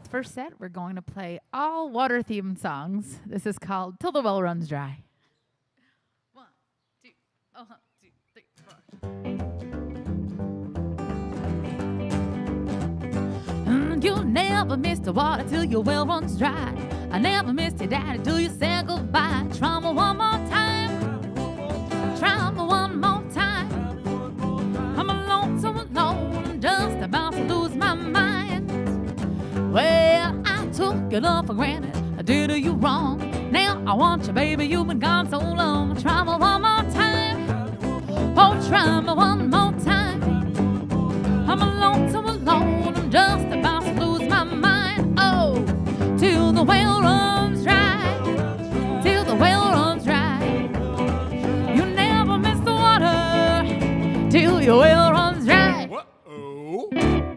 first set, we're going to play all water-themed songs. This is called Till the Well Runs Dry. 1, 2, 2, 3, 4. You'll never miss the water till your well runs dry. I never missed your daddy till you say goodbye. Try me one more time. Try me one more time. I'm alone, so alone. I'm just about to lose my mind. Well, I took your love for granted. I did you wrong. Now I want you, baby. You've been gone so long. Try me one more time. Oh, try me one more time. I'm alone, so alone. I'm just about to lose my mind. Oh, till the well runs dry. Till the well runs dry. You never miss the water till your well runs dry. Uh-oh,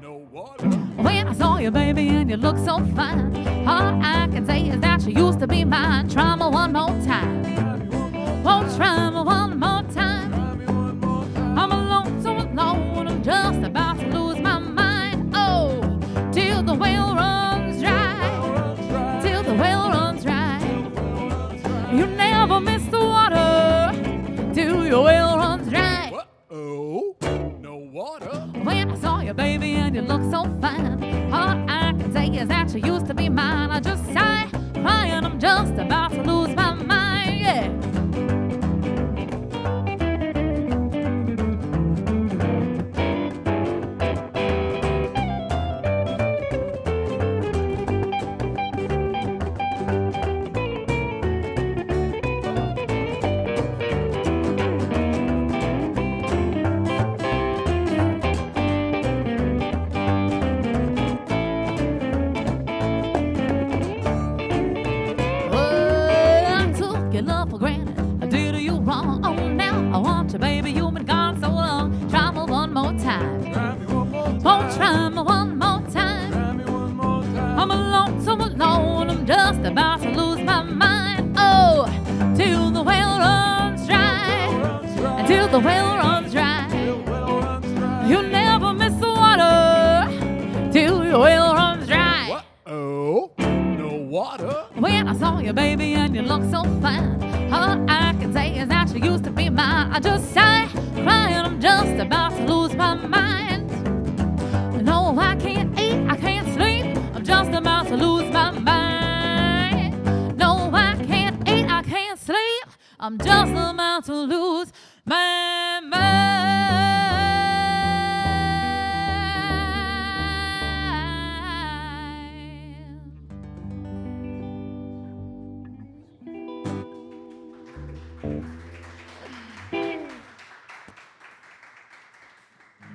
no water. When I saw you, baby, and you look so fine, all I can say is that you used to be mine. Try me one more time. Oh, try me one more time. I'm alone, so alone. I'm just about to lose my mind. Oh, till the well runs dry. Till the well runs dry. You never miss the water till your well runs dry. Uh-oh, no water. When I saw you, baby, and you look so fine, all I can say is that you used to be mine. I just sigh, crying, I'm just about to lose my mind, yeah. Baby, you've been gone so long. Try me one more time. Oh, try me one more time. I'm alone, so alone. I'm just about to lose my mind. Oh, till the well runs dry. Till the well runs dry. You'll never miss the water till your well runs dry. Uh-oh, no water. When I saw you, baby, and you look so fine, all I can say is that you used to be mine. I just sigh, crying, I'm just about to lose my mind. No, I can't eat, I can't sleep, I'm just about to lose my mind. No, I can't eat, I can't sleep, I'm just about to lose my mind.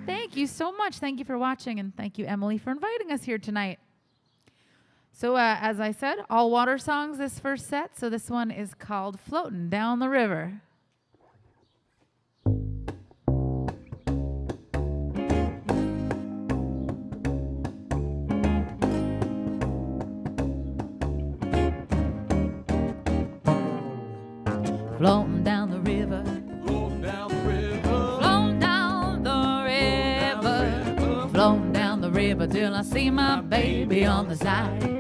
Thank you so much. Thank you for watching, and thank you, Emily, for inviting us here tonight. So as I said, all water songs this first set. So this one is called Floating Down the River. Floating down the river. Floating down the river. Floating down the river. Floating down the river till I see my baby on the side.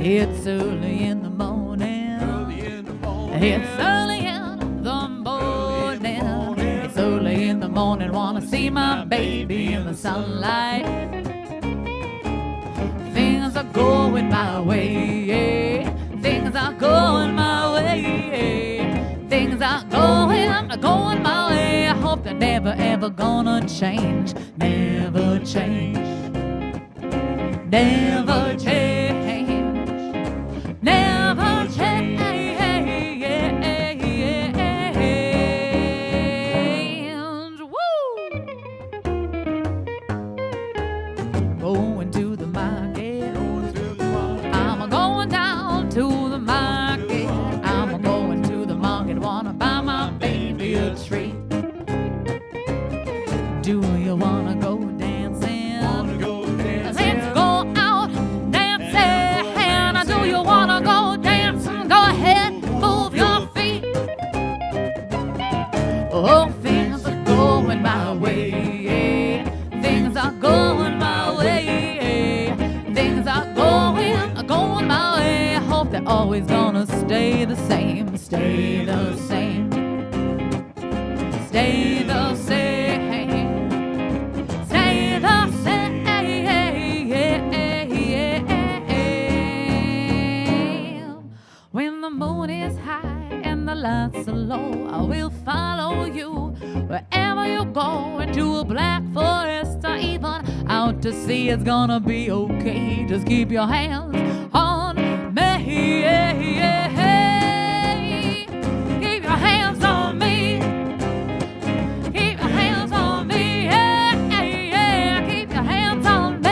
It's early in the morning. Early in the morning. It's early in the morning. It's early in the morning. Wanna see my baby in the sunlight. Things are going my way. Things are going my way. Things are going my way. I hope they're never ever gonna change. Never change. Never change. Never change. Woo! Going to the market. I'm going down to the market. I'm going to the market. Wanna buy my baby a treat. Do you wanna go dancing? Wanna go dancing. Let's go out fly so low, I will follow you wherever you go, into a black forest or even out to sea. It's gonna be okay. Just keep your hands on me. Keep your hands on me. Keep your hands on me. Keep your hands on me.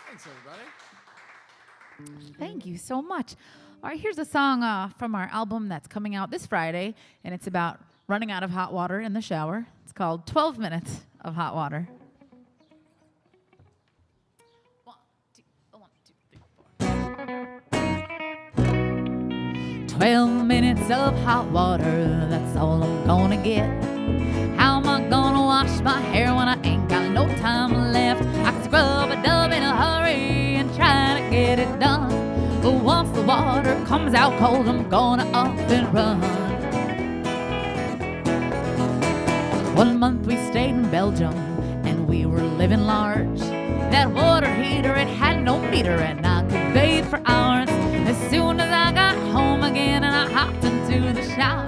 Thanks, everybody. Thank you so much. All right, here's a song from our album that's coming out this Friday, and it's about running out of hot water in the shower. It's called 12 Minutes of Hot Water. 12 minutes of hot water, that's all I'm gonna get. How am I gonna wash my hair when I ain't got no time left? I can scrub a dub in a hurry and try to get it done, but once the water comes out cold, I'm gonna up and run. 1 month we stayed in Belgium, and we were living large. That water heater, it had no meter, and I could bathe for hours. As soon as I got home again and I hopped into the shower,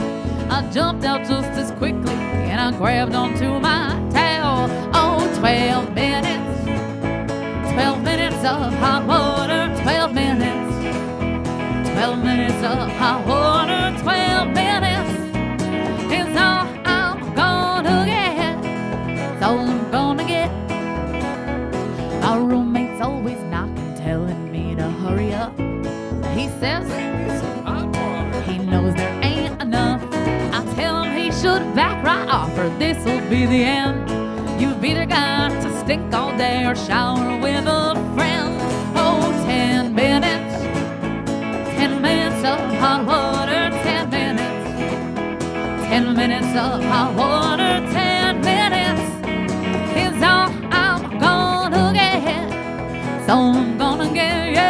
I jumped out just as quickly and I grabbed onto my towel. Oh, 12 minutes, 12 minutes of hot water, 12 minutes, 12 minutes of hot water, 12 minutes is all I'm gonna get. It's all I'm gonna get. My roommate's always knocking, telling me to hurry up. He says he knows there ain't enough. I tell him he should back right off, or this'll be the end. You've either got to stink all day or shower with a friend. Oh, 10 minutes, 10 minutes of hot water, 10 minutes, 10 minutes of hot water, 10 minutes is all I'm gonna get. So I'm gonna get, yeah.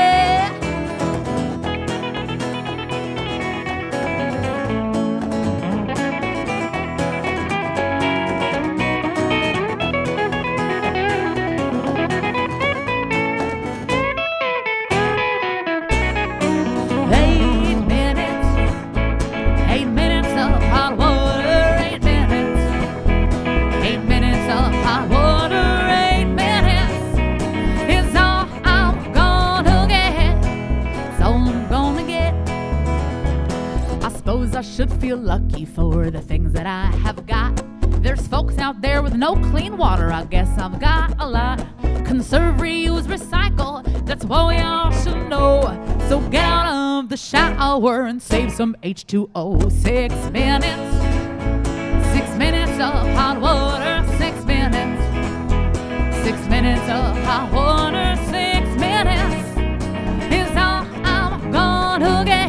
I should feel lucky for the things that I have got. There's folks out there with no clean water, I guess I've got a lot. Conserve, reuse, recycle, that's what we all should know. So get out of the shower and save some H2O. 6 minutes, 6 minutes of hot water, 6 minutes, 6 minutes of hot water, 6 minutes is all I'm gonna get.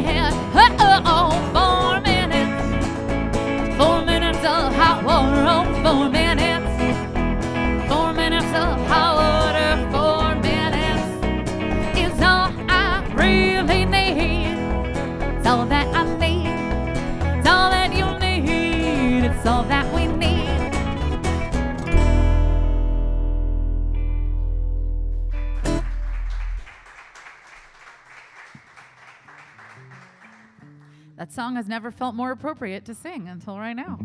Oh, 4 minutes, 4 minutes of hot water, oh, 4 minutes, 4 minutes of hot water, 4 minutes is all I really need. It's all that I need, it's all that you need, it's all that we need. That song has never felt more appropriate to sing until right now.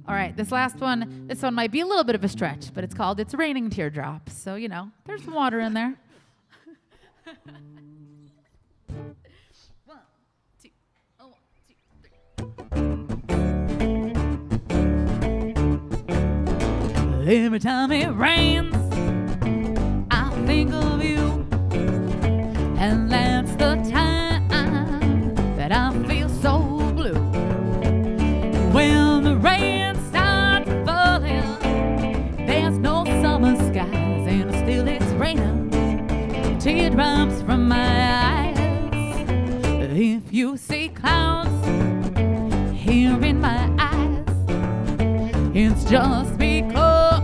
All right, this last one, this one might be a little bit of a stretch, but it's called It's Raining Teardrops. So, you know, there's some water in there. 1, 2, 1, 2, 3. Every time it rains, I think of you, and that's the time that I feel so blue. When the rain starts falling, there's no summer skies, and still it's raining teardrops from my eyes. If you see clouds here in my eyes, it's just because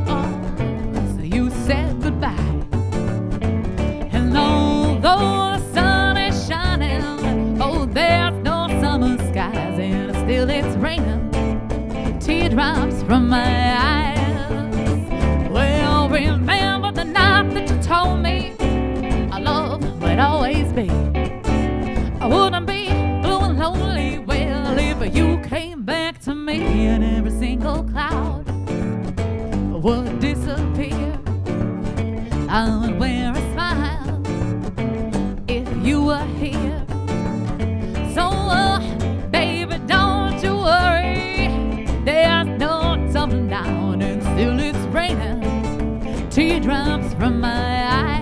you said goodbye. And although the sun is shining, oh, there's no summer skies, and still it's raining teardrops from my eyes. Well, remember the night that you told me our love would always be. I wouldn't be blue and lonely, well, if you came back to me, and every single cloud would disappear. I would wear a smile if you were here. So, baby, don't you worry, there's no tumbling down, and still it's raining teardrops from my eyes.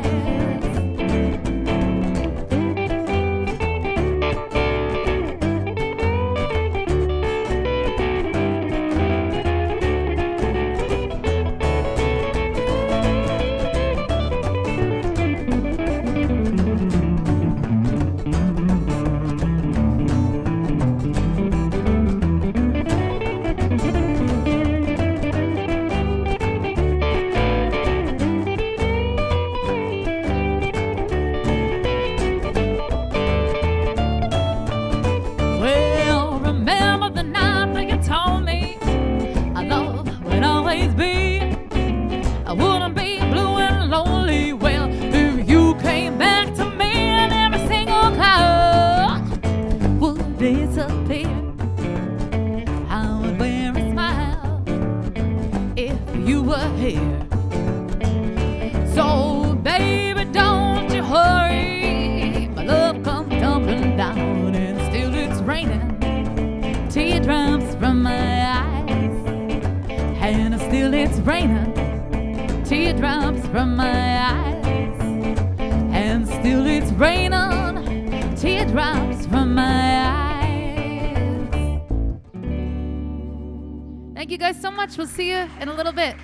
Thank you guys so much. We'll see you in a little bit.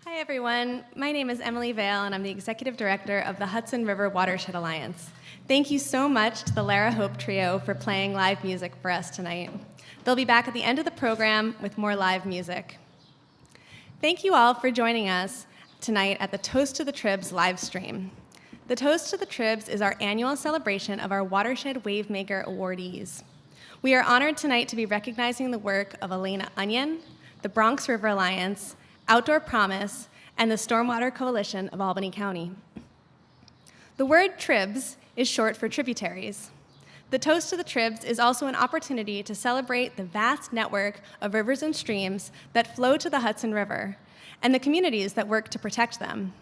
Hi, everyone. My name is Emily Vale, and I'm the Executive Director of the Hudson River Watershed Alliance. Thank you so much to the Lara Hope Trio for playing live music for us tonight. They'll be back at the end of the program with more live music. Thank you all for joining us tonight at the Toast to the Tribs live stream. The Toast to the Tribs is our annual celebration of our Watershed WaveMaker awardees. We are honored tonight to be recognizing the work of Alene, the Bronx River Alliance, Outdoor Promise, and the Stormwater Coalition of Albany County. The word tribs is short for tributaries. The Toast to the Tribs is also an opportunity to celebrate the vast network of rivers and streams that flow to the Hudson River and the communities that work to protect them.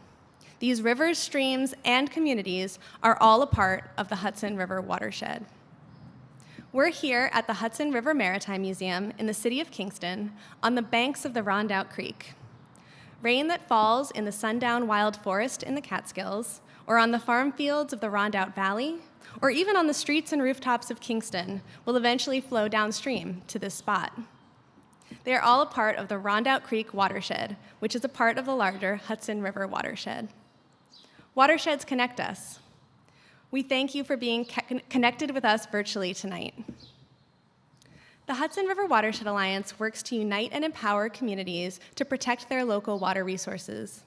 These rivers, streams, and communities are all a part of the Hudson River watershed. We're here at the Hudson River Maritime Museum in the city of Kingston on the banks of the Rondout Creek. Rain that falls in the sundown wild forest in the Catskills, or on the farm fields of the Rondout Valley, or even on the streets and rooftops of Kingston will eventually flow downstream to this spot. They are all a part of the Rondout Creek watershed, which is a part of the larger Hudson River watershed. Watersheds connect us. We thank you for being connected with us virtually tonight. The Hudson River Watershed Alliance works to unite and empower communities to protect their local water resources.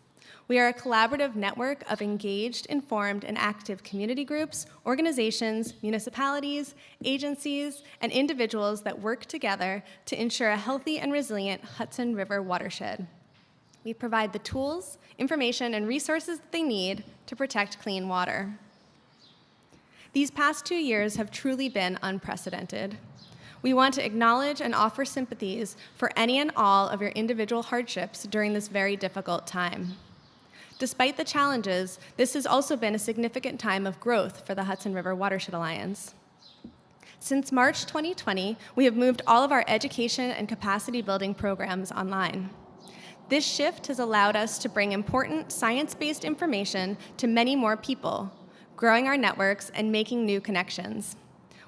We are a collaborative network of engaged, informed, and active community groups, organizations, municipalities, agencies, and individuals that work together to ensure a healthy and resilient Hudson River watershed. We provide the tools, information, and resources that they need to protect clean water. These past 2 years have truly been unprecedented. We want to acknowledge and offer sympathies for any and all of your individual hardships during this very difficult time. Despite the challenges, this has also been a significant time of growth for the Hudson River Watershed Alliance. Since March 2020, we have moved all of our education and capacity building programs online. This shift has allowed us to bring important science-based information to many more people, growing our networks and making new connections.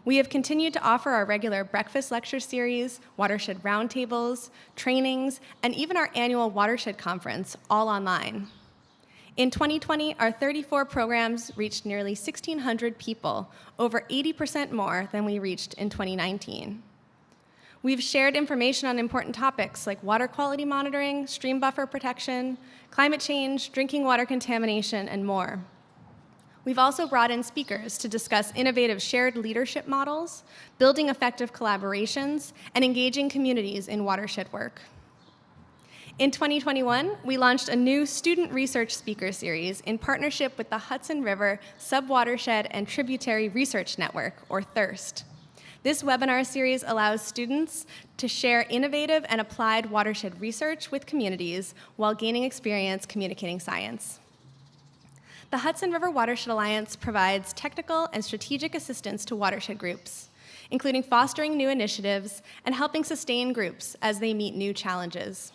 We have continued to offer our regular breakfast lecture series, watershed roundtables, trainings, and even our annual Watershed Conference, all online. In 2020, our 34 programs reached nearly 1,600 people, over 80% more than we reached in 2019. We've shared information on important topics like water quality monitoring, stream buffer protection, climate change, drinking water contamination, and more. We've also brought in speakers to discuss innovative shared leadership models, building effective collaborations, and engaging communities in watershed work. In 2021, we launched a new student research speaker series in partnership with the Hudson River Subwatershed and Tributary Research Network, or THIRST. This webinar series allows students to share innovative and applied watershed research with communities while gaining experience communicating science. The Hudson River Watershed Alliance provides technical and strategic assistance to watershed groups, including fostering new initiatives and helping sustain groups as they meet new challenges.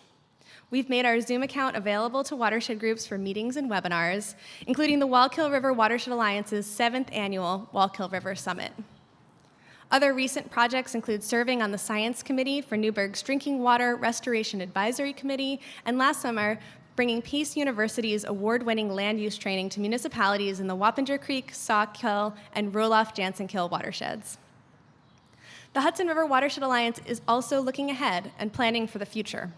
We've made our Zoom account available to watershed groups for meetings and webinars, including the Wallkill River Watershed Alliance's 7th annual Wallkill River Summit. Other recent projects include serving on the Science Committee for Newburgh's Drinking Water Restoration Advisory Committee, and last summer, bringing Pace University's award-winning land use training to municipalities in the Wappinger Creek, Sawkill, and Roloff-Jansen-Kill watersheds. The Hudson River Watershed Alliance is also looking ahead and planning for the future.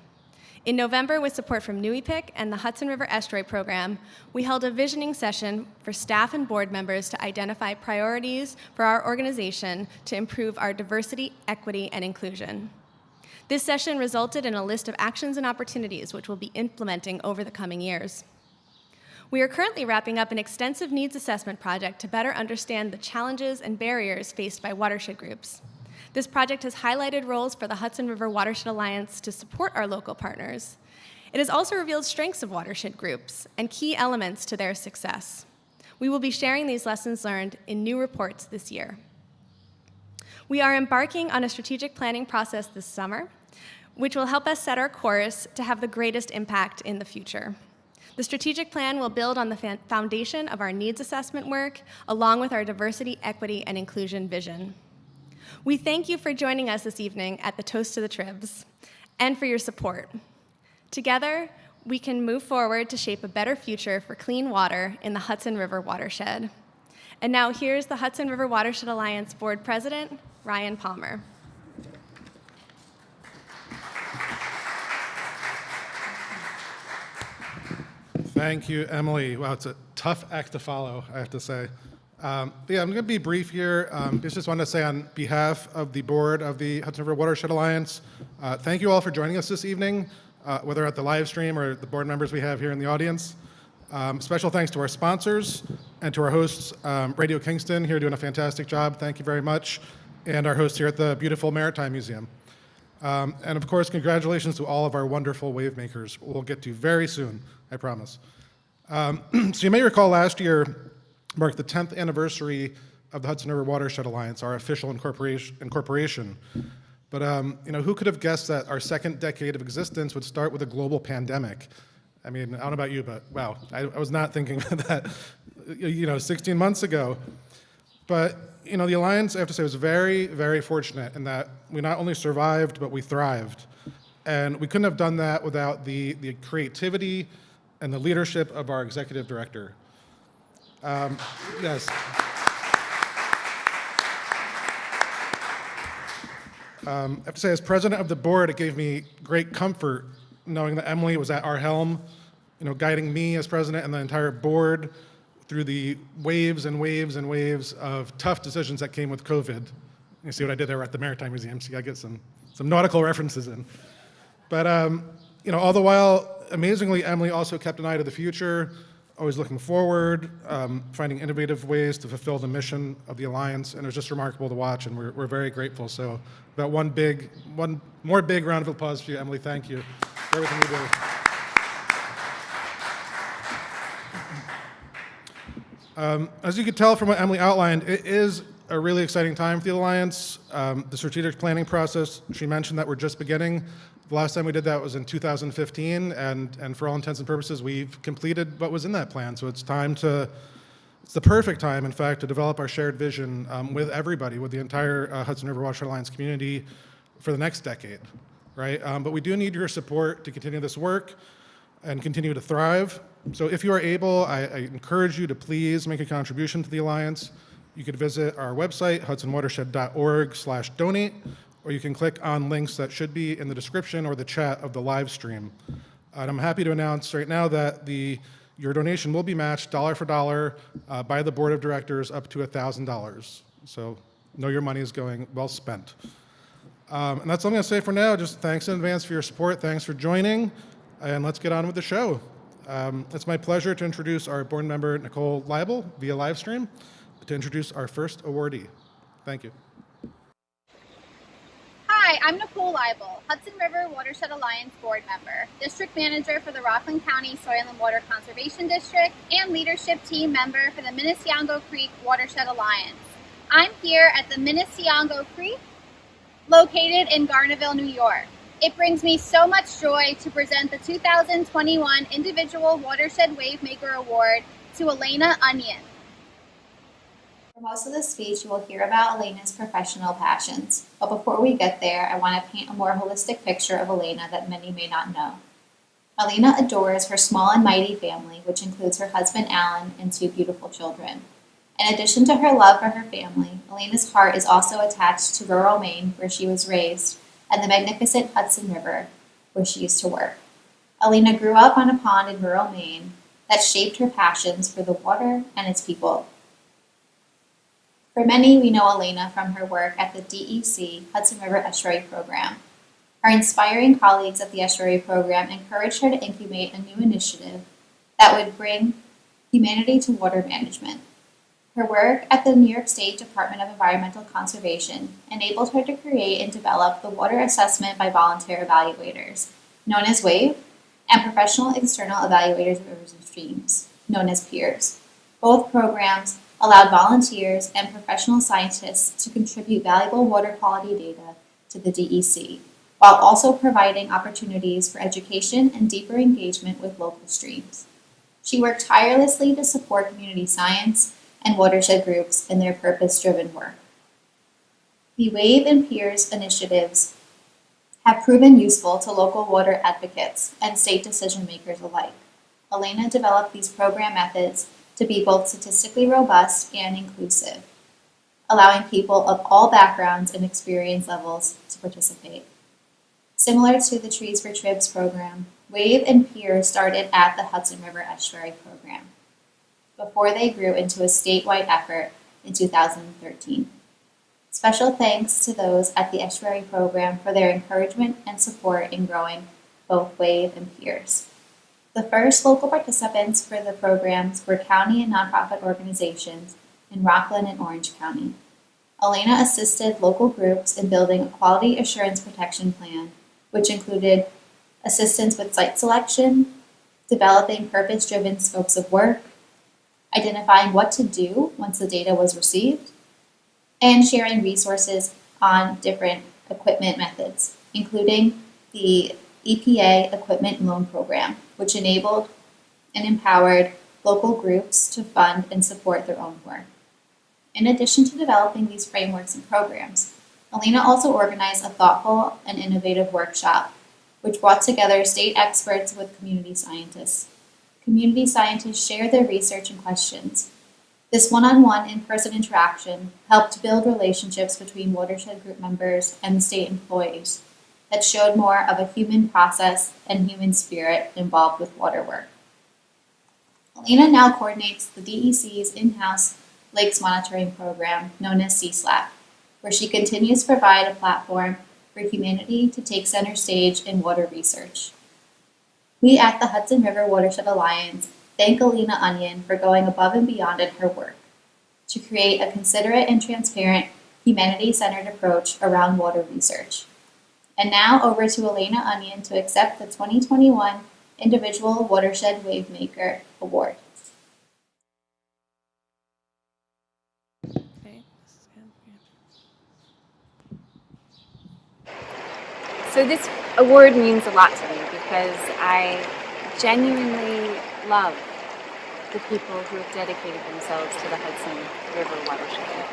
In November, with support from NYEvironcom and the Hudson River Estuary Program, we held a visioning session for staff and board members to identify priorities for our organization to improve our diversity, equity, and inclusion. This session resulted in a list of actions and opportunities which we'll be implementing over the coming years. We are currently wrapping up an extensive needs assessment project to better understand the challenges and barriers faced by watershed groups. This project has highlighted roles for the Hudson River Watershed Alliance to support our local partners. It has also revealed strengths of watershed groups and key elements to their success. We will be sharing these lessons learned in new reports this year. We are embarking on a strategic planning process this summer, which will help us set our course to have the greatest impact in the future. The strategic plan will build on the foundation of our needs assessment work, along with our diversity, equity, and inclusion vision. We thank you for joining us this evening at the Toast to the Tribs and for your support. Together, we can move forward to shape a better future for clean water in the Hudson River watershed. And now here's the Hudson River Watershed Alliance Board President, Ryan Palmer. Thank you, Emily. Wow, it's a tough act to follow, I have to say. But yeah, I'm going to be brief here. Just wanted to say on behalf of the board of the Hudson River Watershed Alliance, thank you all for joining us this evening, whether at the live stream or the board members we have here in the audience. Special thanks to our sponsors and to our hosts, Radio Kingston, here doing a fantastic job. Thank you very much. And our hosts here at the beautiful Maritime Museum. And of course, congratulations to all of our wonderful wave makers. We'll get to very soon, I promise. So you may recall last year marked the 10th anniversary of the Hudson River Watershed Alliance, our official incorporation. But who could have guessed that our second decade of existence would start with a global pandemic? I mean, I don't know about you, but wow, I was not thinking that, 16 months ago. But the Alliance, I have to say, was very, very fortunate in that we not only survived, but we thrived. And we couldn't have done that without the creativity and the leadership of our executive director. Yes. I have to say, as president of the board, it gave me great comfort knowing that Emily was at our helm, guiding me as president and the entire board through the waves and waves and waves of tough decisions that came with COVID. You see what I did there at the Maritime Museum, so I get some nautical references in. But all the while, amazingly, Emily also kept an eye to the future, always looking forward, finding innovative ways to fulfill the mission of the Alliance, and it was just remarkable to watch, and we're very grateful. So about one more big round of applause for you, Emily. Thank you for everything you do. As you could tell from what Emily outlined, it is a really exciting time for the Alliance. The strategic planning process, she mentioned that we're just beginning. The last time we did that was in 2015, and for all intents and purposes, we've completed what was in that plan. So it's the perfect time, in fact, to develop our shared vision with everybody, with the entire Hudson River Watershed Alliance community for the next decade, right? But we do need your support to continue this work and continue to thrive. So if you are able, I encourage you to please make a contribution to the Alliance. You could visit our website, hudsonwatershed.org/donate, or you can click on links that should be in the description or the chat of the live stream. And I'm happy to announce right now that the Your donation will be matched dollar for dollar by the board of directors up to $1,000. So know your money is going well spent. And that's all I'm going to say for now. Just thanks in advance for your support. Thanks for joining. And let's get on with the show. It's my pleasure to introduce our board member, Nicole Leibel, via live stream, to introduce our first awardee. Thank you. Hi, I'm Nicole Leibel, Hudson River Watershed Alliance board member, district manager for the Rockland County Soil and Water Conservation District, and leadership team member for the Minnesiongo Creek Watershed Alliance. I'm here at the Minnesiongo Creek, located in Garnerville, New York. It brings me so much joy to present the 2021 Individual Watershed WaveMaker Award to Elena Onion. For most of the speech, you will hear about Elena's professional passions. But before we get there, I want to paint a more holistic picture of Elena that many may not know. Elena adores her small and mighty family, which includes her husband, Alan, and 2 beautiful children. In addition to her love for her family, Elena's heart is also attached to rural Maine, where she was raised, and the magnificent Hudson River, where she used to work. Elena grew up on a pond in rural Maine that shaped her passions for the water and its people. For many, we know Elena from her work at the DEC Hudson River Estuary Program. Her inspiring colleagues at the Estuary Program encouraged her to incubate a new initiative that would bring humanity to water management. Her work at the New York State Department of Environmental Conservation enabled her to create and develop the Water Assessment by Volunteer Evaluators, known as WAVE, and Professional External Evaluators of Rivers and Streams, known as PEERS. Both programs allowed volunteers and professional scientists to contribute valuable water quality data to the DEC, while also providing opportunities for education and deeper engagement with local streams. She worked tirelessly to support community science and watershed groups in their purpose-driven work. The WAVE and PEERS initiatives have proven useful to local water advocates and state decision makers alike. Elena developed these program methods to be both statistically robust and inclusive, allowing people of all backgrounds and experience levels to participate. Similar to the Trees for Tribs program, WAVE and PEERS started at the Hudson River Estuary Program before they grew into a statewide effort in 2013. Special thanks to those at the Estuary Program for their encouragement and support in growing both WAVE and PEERS. The first local participants for the programs were county and nonprofit organizations in Rockland and Orange County. Elena assisted local groups in building a quality assurance protection plan, which included assistance with site selection, developing purpose-driven scopes of work, identifying what to do once the data was received, and sharing resources on different equipment methods, including the EPA Equipment Loan Program, which enabled and empowered local groups to fund and support their own work. In addition to developing these frameworks and programs, Elena also organized a thoughtful and innovative workshop, which brought together state experts with community scientists. Community scientists shared their research and questions. This one-on-one in-person interaction helped build relationships between watershed group members and state employees that showed more of a human process and human spirit involved with water work. Elena now coordinates the DEC's in-house lakes monitoring program known as CSLAP, where she continues to provide a platform for humanity to take center stage in water research. We at the Hudson River Watershed Alliance thank Elena Onion for going above and beyond in her work to create a considerate and transparent, humanity-centered approach around water research. And now over to Elena Onion to accept the 2021 Individual Watershed WaveMaker Award. So this award means a lot to me because I genuinely love the people who have dedicated themselves to the Hudson River watershed.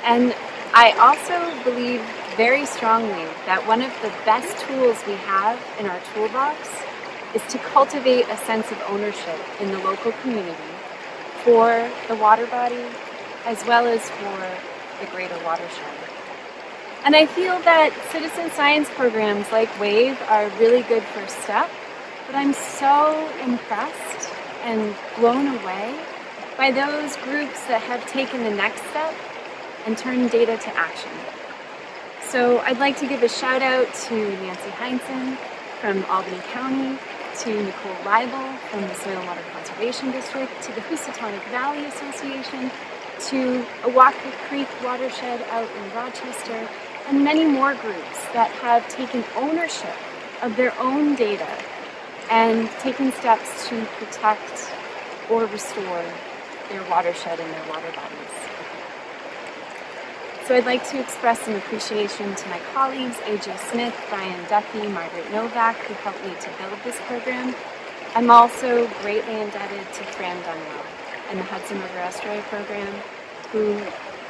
And I also believe very strongly that one of the best tools we have in our toolbox is to cultivate a sense of ownership in the local community for the water body as well as for the greater watershed. And I feel that citizen science programs like WAVE are a really good first step, but I'm so impressed and blown away by those groups that have taken the next step and turned data to action. So I'd like to give a shout out to Nancy Heinzen from Albany County, to Nicole Leibel from the Soil and Water Conservation District, to the Housatonic Valley Association, to Awaka Creek Watershed out in Rochester, and many more groups that have taken ownership of their own data and taken steps to protect or restore their watershed and their water bodies. So I'd like to express some appreciation to my colleagues, AJ Smith, Brian Duffy, Margaret Novak, who helped me to build this program. I'm also greatly indebted to Fran Dunwell and the Hudson River Estuary Program, who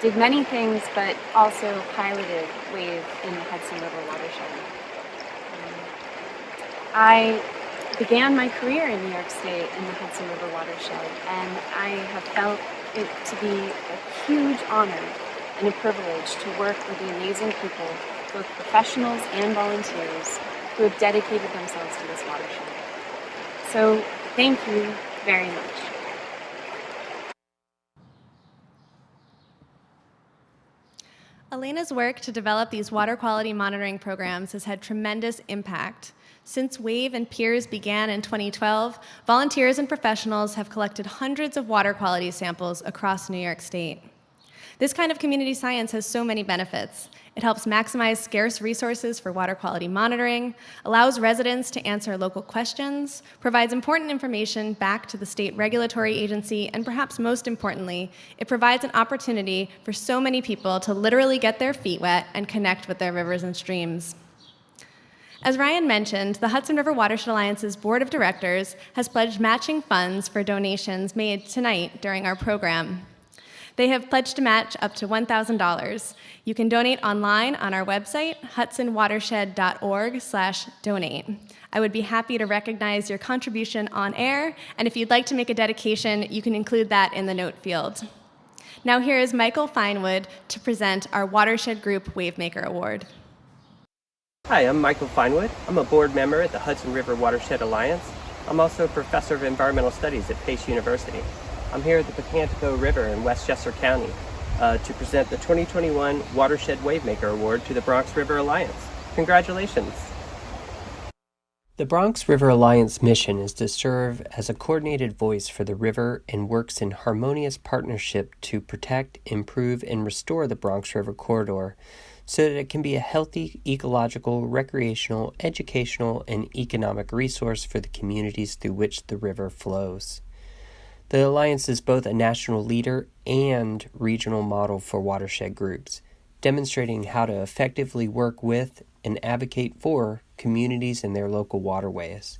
did many things, but also piloted WAVE in the Hudson River watershed. I began my career in New York State in the Hudson River watershed, and I have felt it to be a huge honor and a privilege to work with the amazing people, both professionals and volunteers, who have dedicated themselves to this watershed. So thank you very much. Alene's work to develop these water quality monitoring programs has had tremendous impact. Since WAVE and Peers began in 2012, volunteers and professionals have collected hundreds of water quality samples across New York State. This kind of community science has so many benefits. It helps maximize scarce resources for water quality monitoring, allows residents to answer local questions, provides important information back to the state regulatory agency, and perhaps most importantly, it provides an opportunity for so many people to literally get their feet wet and connect with their rivers and streams. As Ryan mentioned, the Hudson River Watershed Alliance's Board of Directors has pledged matching funds for donations made tonight during our program. They have pledged to match up to $1,000. You can donate online on our website, hudsonwatershed.org/donate. I would be happy to recognize your contribution on air, and if you'd like to make a dedication, you can include that in the note field. Now here is Michael Finewood to present our Watershed Group WaveMaker Award. Hi, I'm Michael Finewood. I'm a board member at the Hudson River Watershed Alliance. I'm also a professor of environmental studies at Pace University. I'm here at the Pocantico River in Westchester County to present the 2021 Watershed WaveMaker Award to the Bronx River Alliance. Congratulations! The Bronx River Alliance mission is to serve as a coordinated voice for the river and works in harmonious partnership to protect, improve, and restore the Bronx River corridor so that it can be a healthy, ecological, recreational, educational, and economic resource for the communities through which the river flows. The Alliance is both a national leader and regional model for watershed groups, demonstrating how to effectively work with and advocate for communities and their local waterways.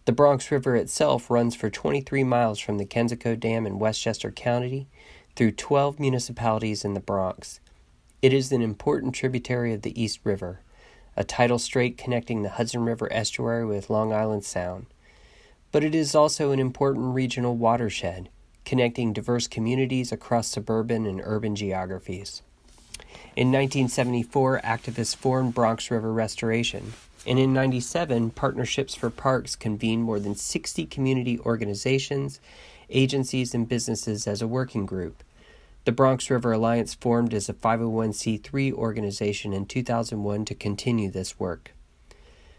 The Bronx River itself runs for 23 miles from the Kensico Dam in Westchester County through 12 municipalities in the Bronx. It is an important tributary of the East River, a tidal strait connecting the Hudson River estuary with Long Island Sound. But it is also an important regional watershed, connecting diverse communities across suburban and urban geographies. In 1974, activists formed Bronx River Restoration, and in 1997, Partnerships for Parks convened more than 60 community organizations, agencies, and businesses as a working group. The Bronx River Alliance formed as a 501c3 organization in 2001 to continue this work.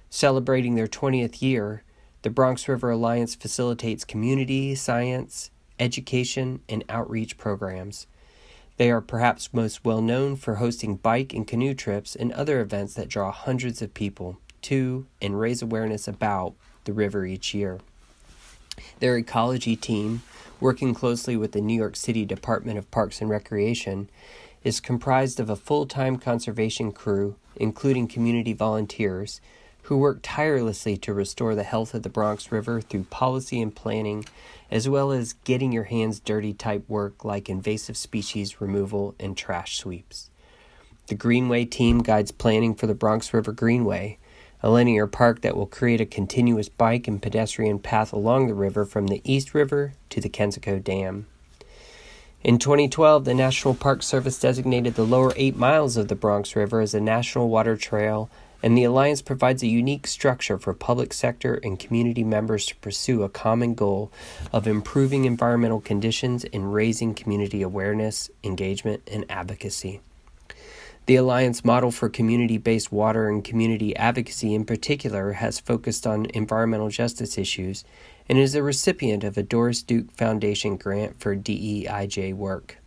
Celebrating their 20th year, the Bronx River Alliance facilitates community, science, education, and outreach programs. They are perhaps most well known for hosting bike and canoe trips and other events that draw hundreds of people to and raise awareness about the river each year. Their ecology team, working closely with the New York City Department of Parks and Recreation, is comprised of a full-time conservation crew, including community volunteers, who work tirelessly to restore the health of the Bronx River through policy and planning, as well as getting your hands dirty type work like invasive species removal and trash sweeps. The Greenway team guides planning for the Bronx River Greenway, a linear park that will create a continuous bike and pedestrian path along the river from the East River to the Kensico Dam. In 2012, the National Park Service designated the lower 8 miles of the Bronx River as a National Water Trail and the Alliance provides a unique structure for public sector and community members to pursue a common goal of improving environmental conditions and raising community awareness, engagement, and advocacy. The Alliance model for community-based water and community advocacy in particular has focused on environmental justice issues and is a recipient of a Doris Duke Foundation grant for DEIJ work.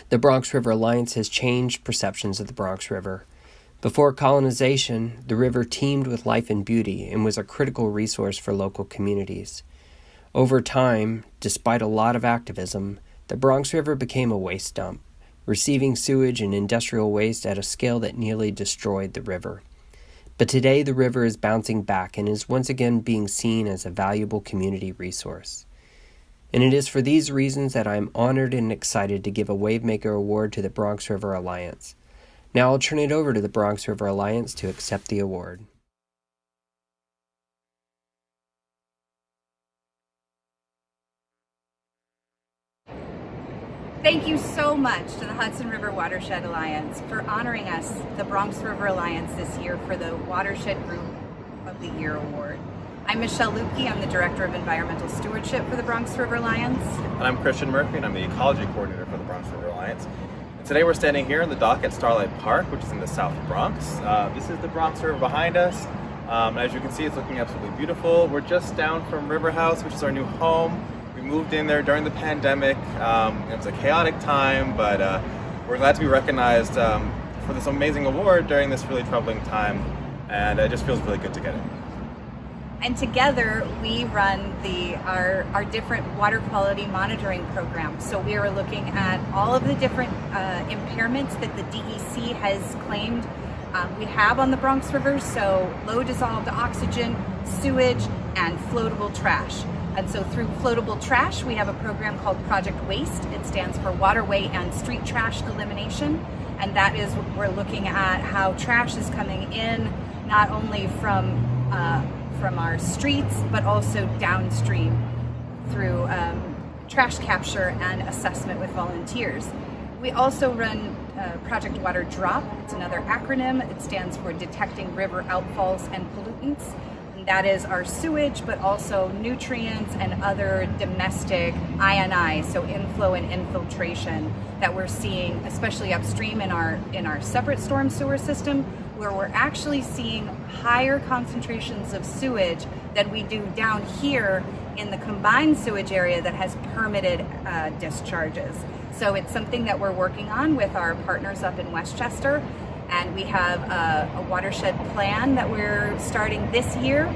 The Bronx River Alliance has changed perceptions of the Bronx River. Before colonization, the river teemed with life and beauty and was a critical resource for local communities. Over time, despite a lot of activism, the Bronx River became a waste dump, receiving sewage and industrial waste at a scale that nearly destroyed the river. But today the river is bouncing back and is once again being seen as a valuable community resource. And it is for these reasons that I am honored and excited to give a WaveMaker Award to the Bronx River Alliance. Now I'll turn it over to the Bronx River Alliance to accept the award. Thank you so much to the Hudson River Watershed Alliance for honoring us, the Bronx River Alliance, this year for the Watershed Group of the Year Award. I'm Michelle Lupke. I'm the Director of Environmental Stewardship for the Bronx River Alliance. And I'm Christian Murphy, and I'm the Ecology Coordinator for the Bronx River Alliance. And today we're standing here on the dock at Starlight Park, which is in the South Bronx. This is the Bronx River behind us. As you can see, it's looking absolutely beautiful. We're just down from River House, which is our new home. We moved in there during the pandemic. It was a chaotic time, but we're glad to be recognized for this amazing award during this really troubling time, and it just feels really good to get it. And together we run our different water quality monitoring programs. So we are looking at all of the different impairments that the DEC has claimed we have on the Bronx River, so low dissolved oxygen, sewage, and floatable trash. And so through floatable trash, we have a program called Project Waste. It stands for Waterway and Street Trash Elimination. And that is, we're looking at how trash is coming in, not only from our streets, but also downstream through trash capture and assessment with volunteers. We also run Project Water Drop. It's another acronym. It stands for Detecting River Outfalls and Pollutants. And that is our sewage, but also nutrients and other domestic I&I, so inflow and infiltration that we're seeing, especially upstream in our separate storm sewer system, where we're actually seeing higher concentrations of sewage than we do down here in the combined sewage area that has permitted discharges. So it's something that we're working on with our partners up in Westchester, and we have a watershed plan that we're starting this year.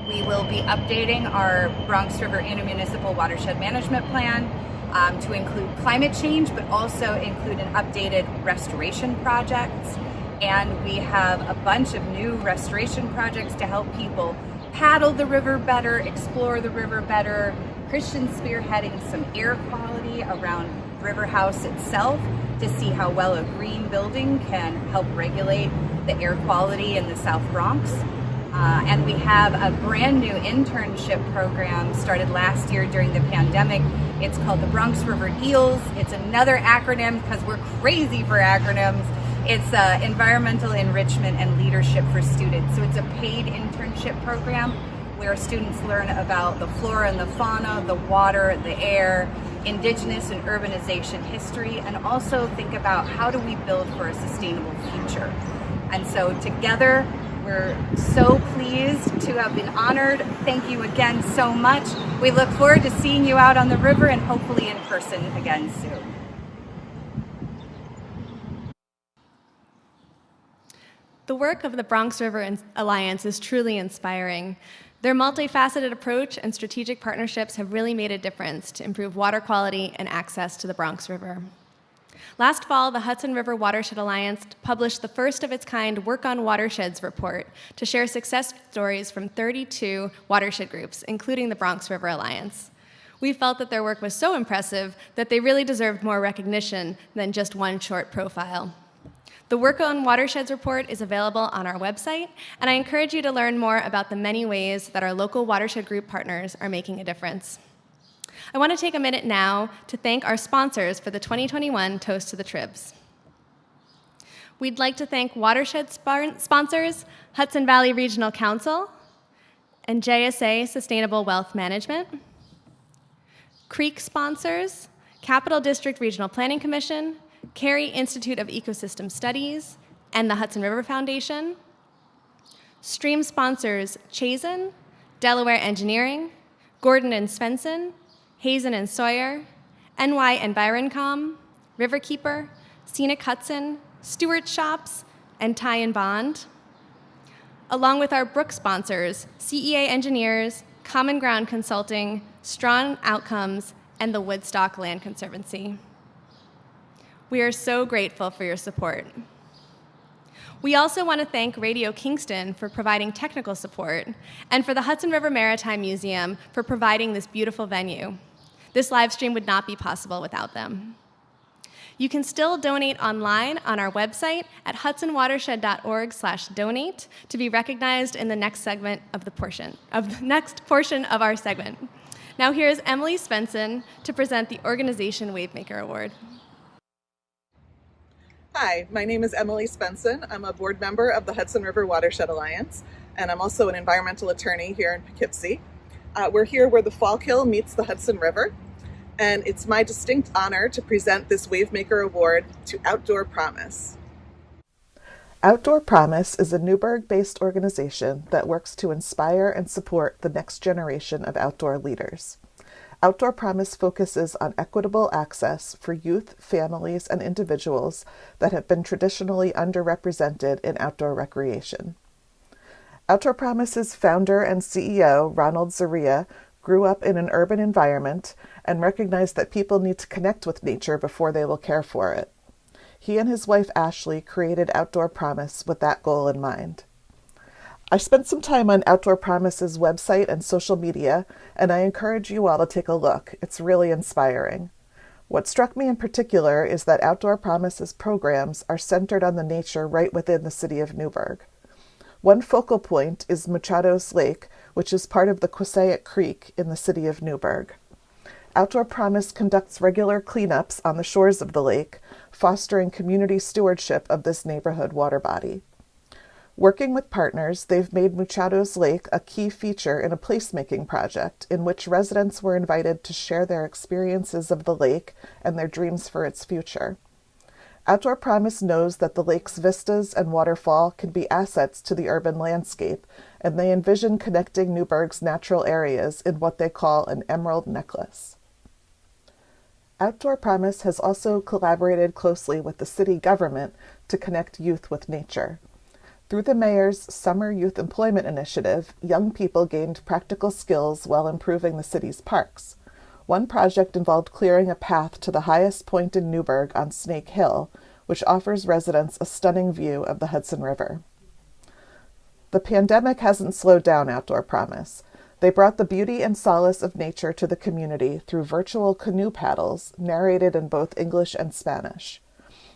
We will be updating our Bronx River Intermunicipal Watershed Management Plan to include climate change, but also include an updated restoration projects. And we have a bunch of new restoration projects to help people paddle the river better, explore the river better. Christian spearheading some air quality around River House itself to see how well a green building can help regulate the air quality in the South Bronx. And we have a brand new internship program started last year during the pandemic. It's called the Bronx River EELS. It's another acronym because we're crazy for acronyms. It's Environmental Enrichment and Leadership for Students. So it's a paid internship program where students learn about the flora and the fauna, the water, the air, indigenous and urbanization history, and also think about how do we build for a sustainable future. And so together, we're so pleased to have been honored. Thank you again so much. We look forward to seeing you out on the river and hopefully in person again soon. The work of the Bronx River Alliance is truly inspiring. Their multifaceted approach and strategic partnerships have really made a difference to improve water quality and access to the Bronx River. Last fall, the Hudson River Watershed Alliance published the first of its kind Work on Watersheds report to share success stories from 32 watershed groups, including the Bronx River Alliance. We felt that their work was so impressive that they really deserved more recognition than just one short profile. The Work on Watersheds report is available on our website, and I encourage you to learn more about the many ways that our local watershed group partners are making a difference. I want to take a minute now to thank our sponsors for the 2021 Toast to the Tribs. We'd like to thank Watershed sponsors, Hudson Valley Regional Council and JSA Sustainable Wealth Management. Creek sponsors, Capital District Regional Planning Commission, Cary Institute of Ecosystem Studies, and the Hudson River Foundation. Stream sponsors, Chazen, Delaware Engineering, Gordon and Svenson, Hazen and Sawyer, NYenvironcom, Riverkeeper, Scenic Hudson, Stewart Shops, and Tighe Bond. Along with our Brook sponsors, CEA Engineers, Common Ground Consulting, Strong Outcomes, and the Woodstock Land Conservancy. We are so grateful for your support. We also want to thank Radio Kingston for providing technical support, and for the Hudson River Maritime Museum for providing this beautiful venue. This live stream would not be possible without them. You can still donate online on our website at hudsonwatershed.org/donate to be recognized in the next portion of our segment. Now here's Emily Svenson to present the Organization WaveMaker Award. Hi, my name is Emily Svenson. I'm a board member of the Hudson River Watershed Alliance, and I'm also an environmental attorney here in Poughkeepsie. We're here where the Fallkill meets the Hudson River, and it's my distinct honor to present this WaveMaker Award to Outdoor Promise. Outdoor Promise is a Newburgh-based organization that works to inspire and support the next generation of outdoor leaders. Outdoor Promise focuses on equitable access for youth, families, and individuals that have been traditionally underrepresented in outdoor recreation. Outdoor Promise's founder and CEO, Ronald Zaria, grew up in an urban environment and recognized that people need to connect with nature before they will care for it. He and his wife Ashley created Outdoor Promise with that goal in mind. I spent some time on Outdoor Promise's website and social media, and I encourage you all to take a look. It's really inspiring. What struck me in particular is that Outdoor Promise's programs are centered on the nature right within the city of Newburgh. One focal point is Machado's Lake, which is part of the Quasaic Creek in the city of Newburgh. Outdoor Promise conducts regular cleanups on the shores of the lake, fostering community stewardship of this neighborhood water body. Working with partners, they've made Machado's Lake a key feature in a placemaking project in which residents were invited to share their experiences of the lake and their dreams for its future. Outdoor Promise knows that the lake's vistas and waterfall can be assets to the urban landscape, and they envision connecting Newburgh's natural areas in what they call an emerald necklace. Outdoor Promise has also collaborated closely with the city government to connect youth with nature. Through the mayor's Summer Youth Employment Initiative, young people gained practical skills while improving the city's parks. One project involved clearing a path to the highest point in Newburgh on Snake Hill, which offers residents a stunning view of the Hudson River. The pandemic hasn't slowed down Outdoor Promise. They brought the beauty and solace of nature to the community through virtual canoe paddles, narrated in both English and Spanish.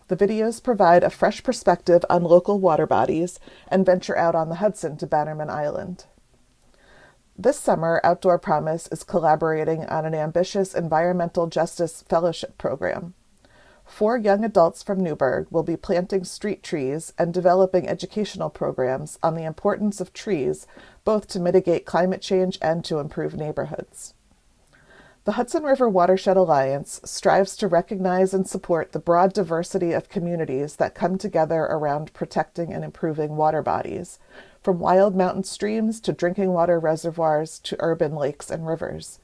The videos provide a fresh perspective on local water bodies and venture out on the Hudson to Bannerman Island. This summer, Outdoor Promise is collaborating on an ambitious environmental justice fellowship program. 4 young adults from Newburgh will be planting street trees and developing educational programs on the importance of trees, both to mitigate climate change and to improve neighborhoods. The Hudson River Watershed Alliance strives to recognize and support the broad diversity of communities that come together around protecting and improving water bodies, from wild mountain streams to drinking water reservoirs to urban lakes and rivers.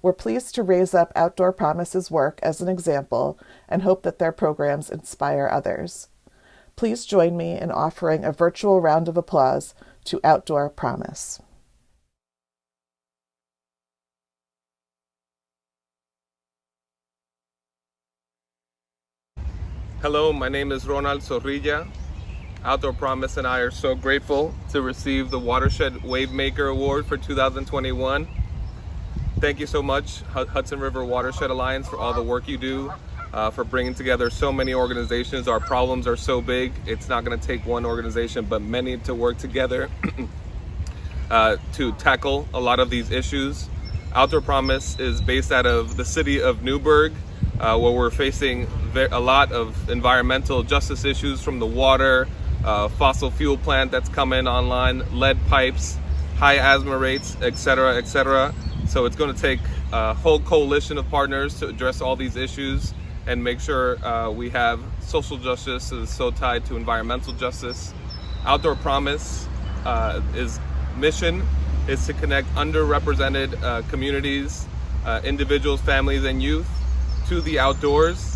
We're pleased to raise up Outdoor Promise's work as an example and hope that their programs inspire others. Please join me in offering a virtual round of applause to Outdoor Promise. Hello, my name is Ronald Zorrilla. Outdoor Promise and I are so grateful to receive the Watershed WaveMaker Award for 2021. Thank you so much, Hudson River Watershed Alliance, for all the work you do, for bringing together so many organizations. Our problems are so big, it's not going to take one organization, but many to work together to tackle a lot of these issues. Outdoor Promise is based out of the city of Newburgh. where we're facing a lot of environmental justice issues from the water, fossil fuel plant that's coming online, lead pipes, high asthma rates, et cetera, et cetera. So it's going to take a whole coalition of partners to address all these issues and make sure we have social justice that is so tied to environmental justice. Outdoor Promise mission is to connect underrepresented communities, individuals, families, and youth to the outdoors.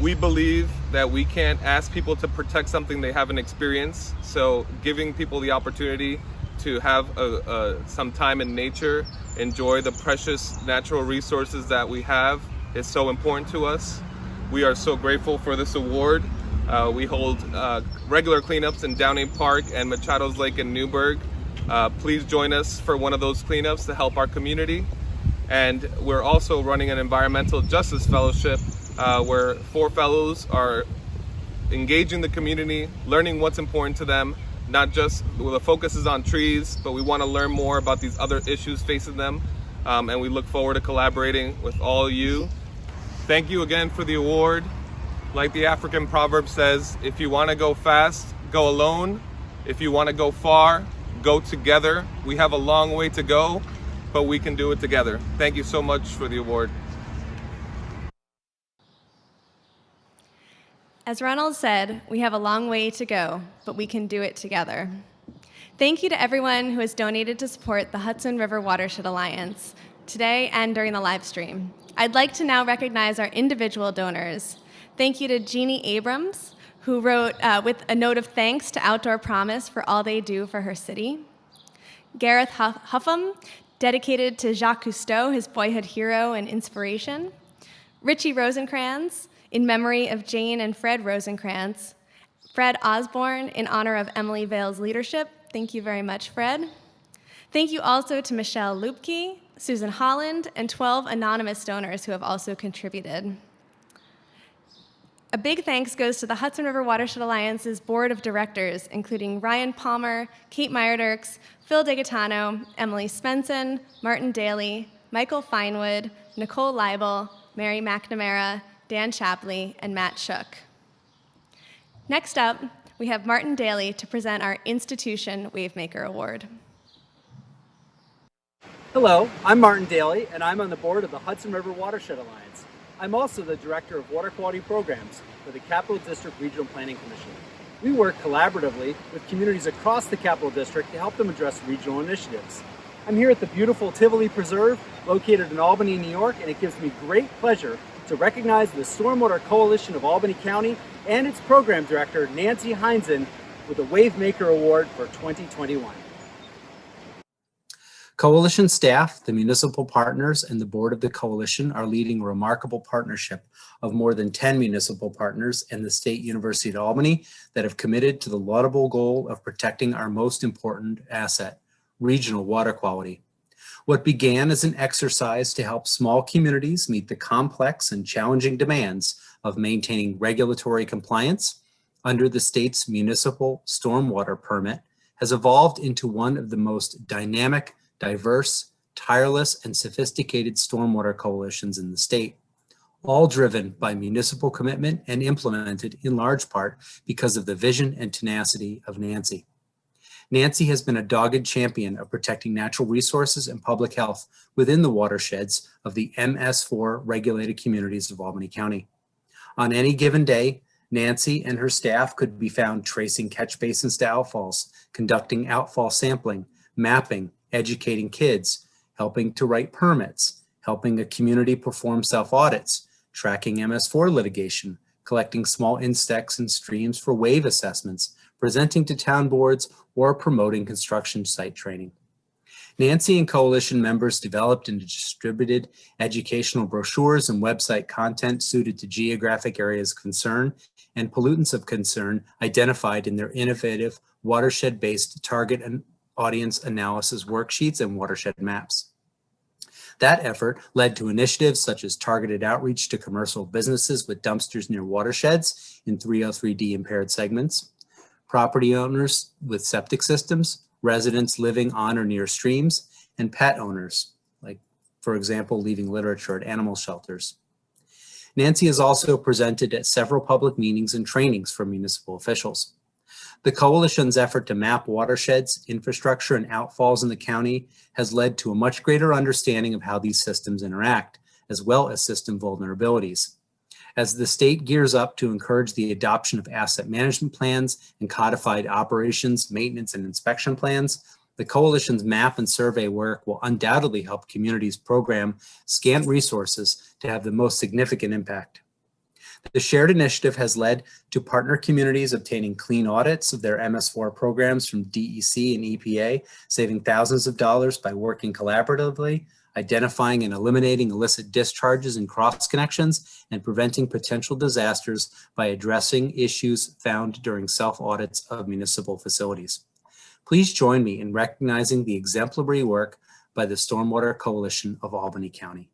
We believe that we can't ask people to protect something they haven't experienced, so giving people the opportunity to have some time in nature, enjoy the precious natural resources that we have is so important to us. We are so grateful for this award. We hold regular cleanups in Downing Park and Machado's Lake in Newburgh. Please join us for one of those cleanups to help our community. And we're also running an environmental justice fellowship where 4 fellows are engaging the community, learning what's important to them, not just the focus is on trees, but we want to learn more about these other issues facing them. And we look forward to collaborating with all of you. Thank you again for the award. Like the African proverb says, if you want to go fast, go alone. If you want to go far, go together. We have a long way to go, but we can do it together. Thank you so much for the award. As Ronald said, we have a long way to go, but we can do it together. Thank you to everyone who has donated to support the Hudson River Watershed Alliance today and during the live stream. I'd like to now recognize our individual donors. Thank you to Jeannie Abrams, who wrote with a note of thanks to Outdoor Promise for all they do for her city. Gareth Huffam, dedicated to Jacques Cousteau, his boyhood hero and inspiration. Richie Rosencrantz, in memory of Jane and Fred Rosencrantz. Fred Osborne, in honor of Emily Vale's leadership. Thank you very much, Fred. Thank you also to Michelle Lupke, Susan Holland, and 12 anonymous donors who have also contributed. A big thanks goes to the Hudson River Watershed Alliance's board of directors, including Ryan Palmer, Kate Meyerdirks, Phil DeGaetano, Emily Svenson, Martin Daly, Michael Finewood, Nicole Leibel, Mary McNamara, Dan Chapley, and Matt Shook. Next up, we have Martin Daly to present our Institution Wavemaker Award. Hello, I'm Martin Daly, and I'm on the board of the Hudson River Watershed Alliance. I'm also the Director of Water Quality Programs for the Capital District Regional Planning Commission. We work collaboratively with communities across the Capital District to help them address regional initiatives. I'm here at the beautiful Tivoli Preserve, located in Albany, New York, and it gives me great pleasure to recognize the Stormwater Coalition of Albany County and its Program Director, Nancy Heinzen, with the WaveMaker Award for 2021. Coalition staff, the municipal partners, and the board of the coalition are leading a remarkable partnership of more than 10 municipal partners and the State University at Albany that have committed to the laudable goal of protecting our most important asset, regional water quality. What began as an exercise to help small communities meet the complex and challenging demands of maintaining regulatory compliance under the state's municipal stormwater permit has evolved into one of the most dynamic, diverse, tireless, and sophisticated stormwater coalitions in the state, all driven by municipal commitment and implemented in large part because of the vision and tenacity of Nancy. Nancy has been a dogged champion of protecting natural resources and public health within the watersheds of the MS4 regulated communities of Albany County. On any given day, Nancy and her staff could be found tracing catch basins to outfalls, conducting outfall sampling, mapping, educating kids, helping to write permits, helping a community perform self-audits, tracking MS4 litigation, collecting small insects and streams for wave assessments, presenting to town boards, or promoting construction site training. Nancy and coalition members developed and distributed educational brochures and website content suited to geographic areas of concern and pollutants of concern identified in their innovative watershed-based target and audience analysis worksheets and watershed maps. That effort led to initiatives such as targeted outreach to commercial businesses with dumpsters near watersheds in 303D impaired segments, property owners with septic systems, residents living on or near streams, and pet owners, like, for example, leaving literature at animal shelters. Nancy has also presented at several public meetings and trainings for municipal officials. The Coalition's effort to map watersheds, infrastructure, and outfalls in the county has led to a much greater understanding of how these systems interact, as well as system vulnerabilities. As the state gears up to encourage the adoption of asset management plans and codified operations, maintenance, and inspection plans, the Coalition's map and survey work will undoubtedly help communities program scant resources to have the most significant impact. The shared initiative has led to partner communities obtaining clean audits of their MS4 programs from DEC and EPA, saving thousands of dollars by working collaboratively, identifying and eliminating illicit discharges and cross connections, and preventing potential disasters by addressing issues found during self-audits of municipal facilities. Please join me in recognizing the exemplary work by the Stormwater Coalition of Albany County.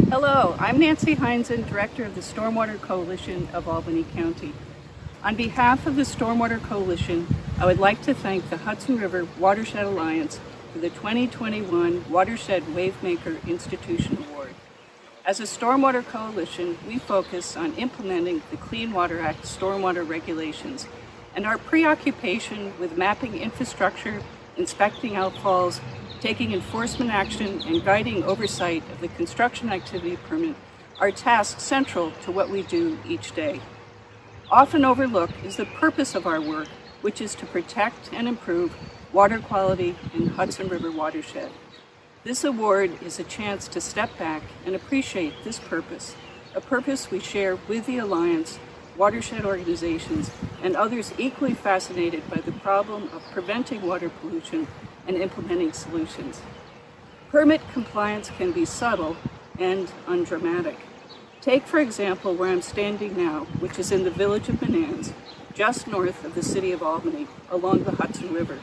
Hello, I'm Nancy Hazen, Director of the Stormwater Coalition of Albany County. On behalf of the Stormwater Coalition, I would like to thank the Hudson River Watershed Alliance for the 2021 Watershed WaveMaker Institution Award. As a Stormwater Coalition, we focus on implementing the Clean Water Act stormwater regulations, and our preoccupation with mapping infrastructure, inspecting outfalls, taking enforcement action, and guiding oversight of the construction activity permit are tasks central to what we do each day. Often overlooked is the purpose of our work, which is to protect and improve water quality in Hudson River watershed. This award is a chance to step back and appreciate this purpose, a purpose we share with the Alliance, watershed organizations, and others equally fascinated by the problem of preventing water pollution and implementing solutions. Permit compliance can be subtle and undramatic. Take, for example, where I'm standing now, which is in the village of Menands, just north of the city of Albany, along the Hudson River.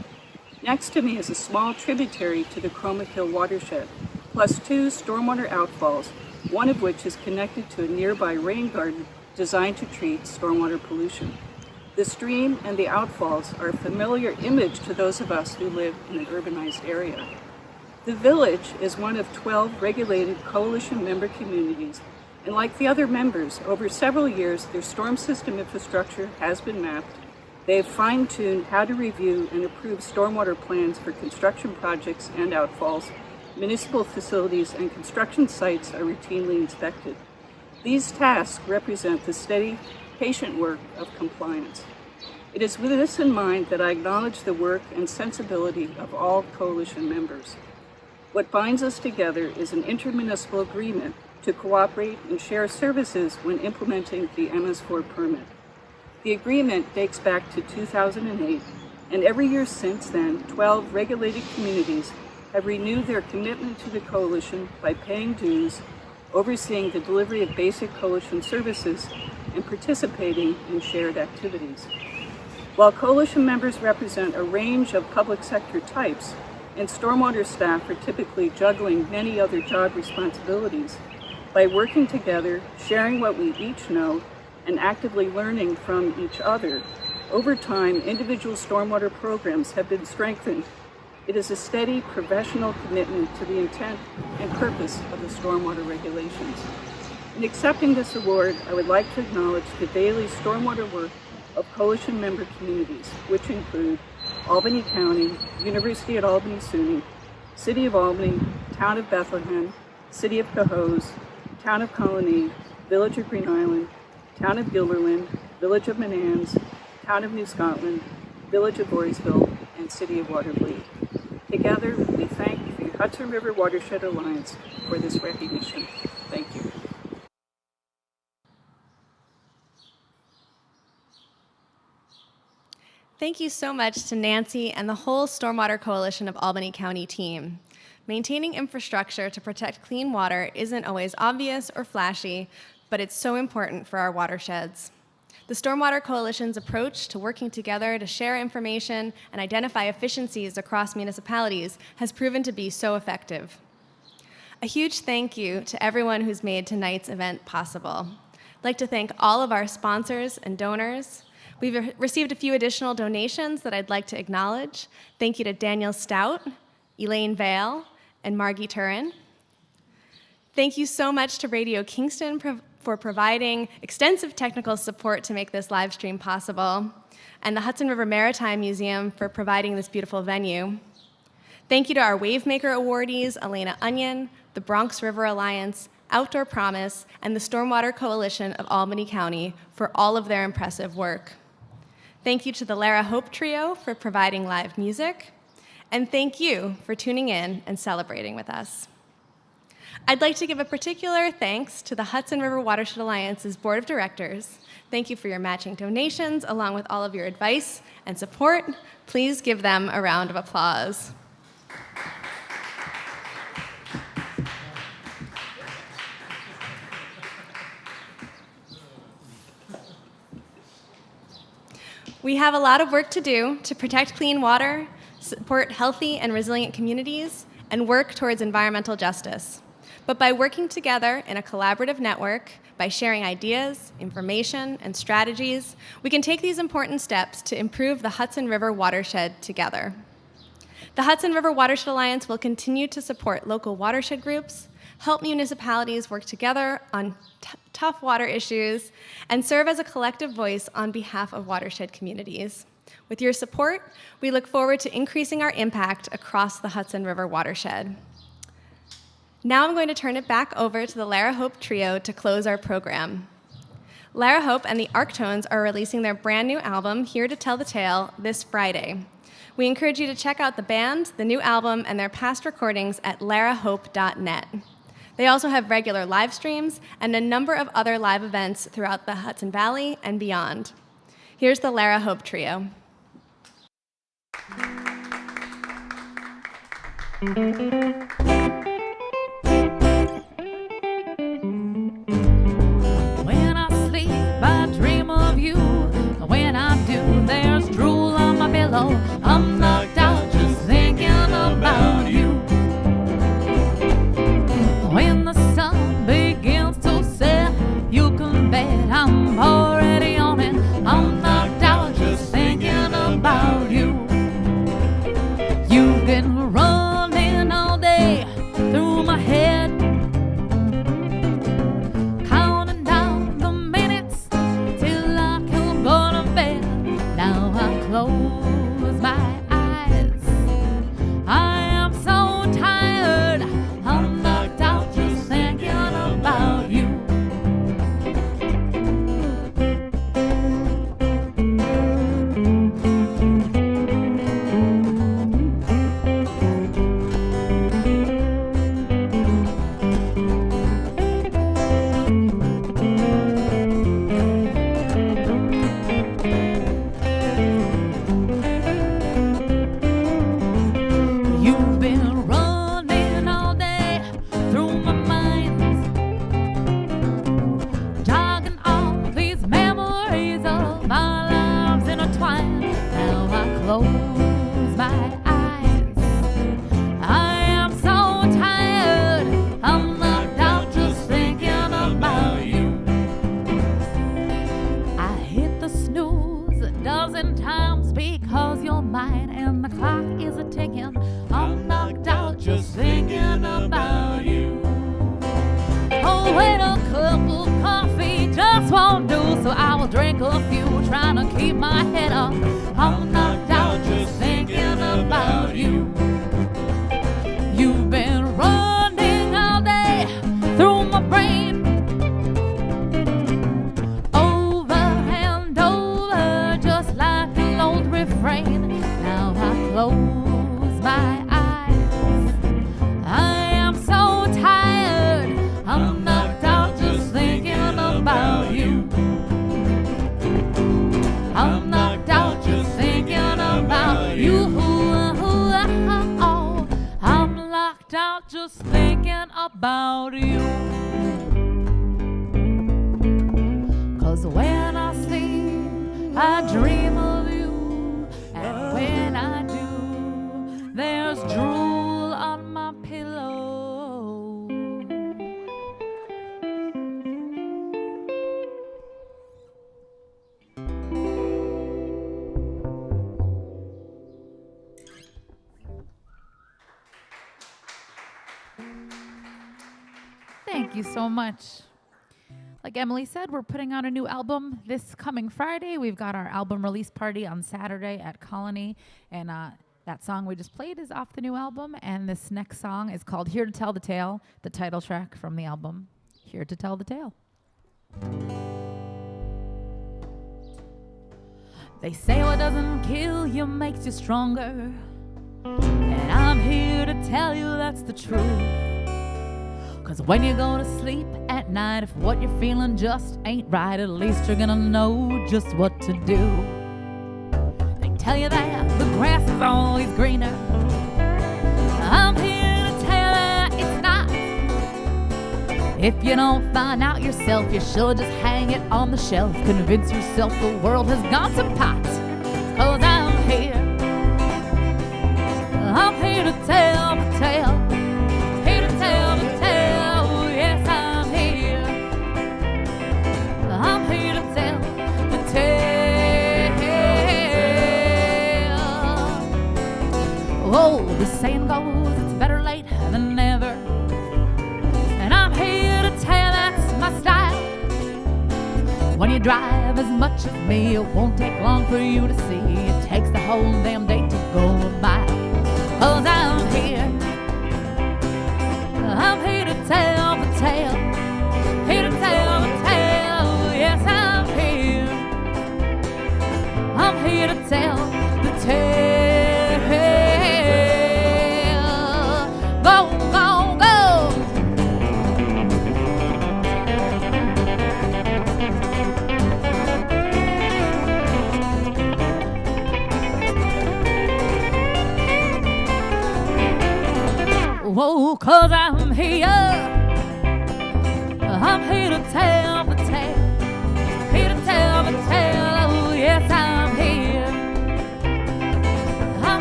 Next to me is a small tributary to the Chroma Hill watershed, plus 2 stormwater outfalls, one of which is connected to a nearby rain garden designed to treat stormwater pollution. The stream and the outfalls are a familiar image to those of us who live in an urbanized area. The village is one of 12 regulated coalition member communities, and like the other members, over several years, their storm system infrastructure has been mapped. They have fine-tuned how to review and approve stormwater plans for construction projects and outfalls. Municipal facilities and construction sites are routinely inspected. These tasks represent the steady, patient work of compliance. It is with this in mind that I acknowledge the work and sensibility of all coalition members. What binds us together is an intermunicipal agreement to cooperate and share services when implementing the MS4 permit. The agreement dates back to 2008, and every year since then, 12 regulated communities have renewed their commitment to the coalition by paying dues, overseeing the delivery of basic coalition services, and participating in shared activities. While coalition members represent a range of public sector types, and stormwater staff are typically juggling many other job responsibilities, by working together, sharing what we each know, and actively learning from each other, over time, individual stormwater programs have been strengthened. It is a steady, professional commitment to the intent and purpose of the stormwater regulations. In accepting this award, I would like to acknowledge the daily stormwater work of coalition member communities, which include Albany County, University at Albany SUNY, City of Albany, Town of Bethlehem, City of Cohoes, Town of Colony, Village of Green Island, Town of Gilderland, Village of Menands, Town of New Scotland, Village of Voorheesville, and City of Watervliet. Together, we thank the Hudson River Watershed Alliance for this recognition. Thank you. Thank you so much to Nancy and the whole Stormwater Coalition of Albany County team. Maintaining infrastructure to protect clean water isn't always obvious or flashy, but it's so important for our watersheds. The Stormwater Coalition's approach to working together to share information and identify efficiencies across municipalities has proven to be so effective. A huge thank you to everyone who's made tonight's event possible. I'd like to thank all of our sponsors and donors. We've received a few additional donations that I'd like to acknowledge. Thank you to Daniel Stout, Elaine Vale, and Margie Turin. Thank you so much to Radio Kingston for providing extensive technical support to make this live stream possible, and the Hudson River Maritime Museum for providing this beautiful venue. Thank you to our WaveMaker awardees, Elena Onion, the Bronx River Alliance, Outdoor Promise, and the Stormwater Coalition of Albany County for all of their impressive work. Thank you to the Lara Hope Trio for providing live music, and thank you for tuning in and celebrating with us. I'd like to give a particular thanks to the Hudson River Watershed Alliance's Board of Directors. Thank you for your matching donations, along with all of your advice and support. Please give them a round of applause. We have a lot of work to do to protect clean water, support healthy and resilient communities, and work towards environmental justice. But by working together in a collaborative network, by sharing ideas, information, and strategies, we can take these important steps to improve the Hudson River watershed together. The Hudson River Watershed Alliance will continue to support local watershed groups, help municipalities work together on tough water issues, and serve as a collective voice on behalf of watershed communities. With your support, we look forward to increasing our impact across the Hudson River watershed. Now I'm going to turn it back over to the Lara Hope Trio to close our program. Lara Hope and the Arctones are releasing their brand new album, Here to Tell the Tale, this Friday. We encourage you to check out the band, the new album, and their past recordings at larahope.net. They also have regular live streams and a number of other live events throughout the Hudson Valley and beyond. Here's the Lara Hope Trio. When I sleep, I dream of you. When I do, there's drool on my pillow. I'm knocked out just thinking about you. When the sun begins to set, you can bet I'm already on it. I'm knocked out just thinking about you. You've been running all day through my head, counting down the minutes till I can go to bed. Now I close my eyes, I am so tired, I'm knocked out just thinking about you. You've been running all day through my mind, jogging all these memories of our lives intertwined. Now I close my eyes, I am so tired, I'm knocked out just thinking about you. I hit the snooze a dozen times because you're mine and the clock is a-ticking. I'm knocked out just thinking about you. Oh, wait, a cup of coffee just won't do, so I will drink a few, trying to keep my head up. I'm knocked out just thinking about you. You've been running all day through my brain, over and over, just like an old refrain. Now I close my eyes, I am so tired, I'm knocked out just thinking about you. I'm knocked out just thinking about you. I'm knocked out just thinking about you. 'Cause when I sleep, I dream of you, and when I do, there's drool on my pillow. Thank you so much. Like Emily said, we're putting out a new album this coming Friday. We've got our album release party on Saturday at Colony, and that song we just played is off the new album, and this next song is called Here to Tell the Tale, the title track from the album, Here to Tell the Tale. They say what doesn't kill you makes you stronger, and I'm here to tell you that's the truth. 'Cause when you go to sleep at night, if what you're feeling just ain't right, at least you're gonna know just what to do. They tell you that the grass is always greener. I'm here to tell you it's not. If you don't find out yourself, you should just hang it on the shelf. Convince yourself the world has gone to pot. 'Cause I'm here to tell the tale. Here to tell the tale. Yes, I'm here. I'm here to tell the tale. Oh, the saying goes, it's better late than never. And I'm here to tell that's my style. When you drive as much as me, it won't take long for you to see. It takes the whole damn day to go a mile. 'Cause I'm here to tell the tale. Here to tell the tale. Yes, I'm here to tell the tale. Go, go, go. Whoa, 'cause I'm here to tell the tale. Here to tell the tale. Oh, yes, I'm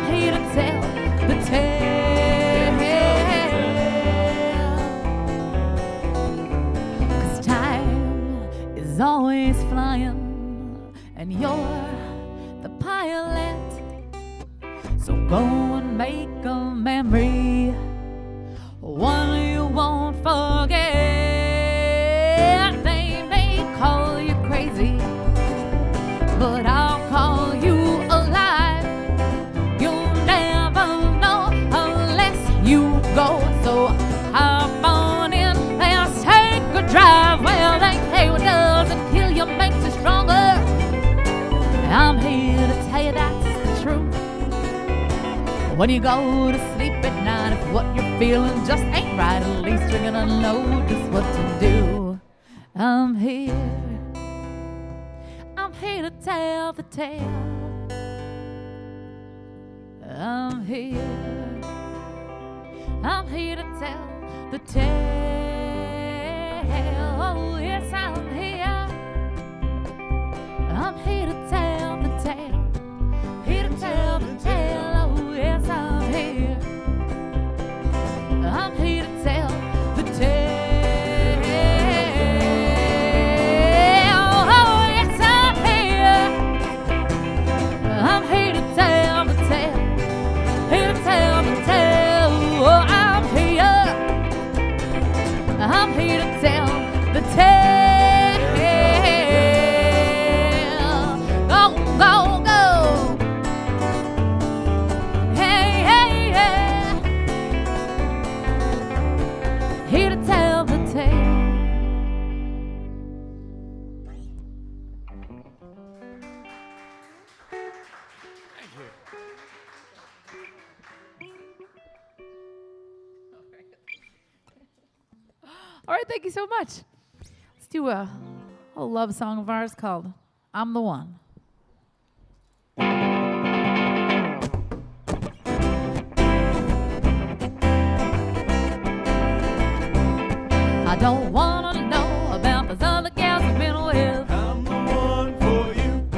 here to tell the tale. 'Cause time is always flying, and you're the pilot. So go and make a memory, one you won't forget. They may call you crazy, but I'll call you alive. You'll never know unless you go. So hop on in, let's take a drive. Well, they say what doesn't kill you makes you stronger. I'm here to tell you that's the truth. When you go to sleep at night, if what you're feeling just ain't right, at least you're gonna know just what to do. I'm here to tell the tale. I'm here to tell the tale. Oh, yes, I'm here to tell the tale. Here to tell the tale. Oh, yes, I'm here to tell the tale. I'm here to tell the tale. Go, go, go. Hey, hey, hey. Here to tell the tale. Thank you. All right, thank you so much. Let's do a love song of ours called I'm the One. I don't want to know about those other gals I've been with. I'm the one for you.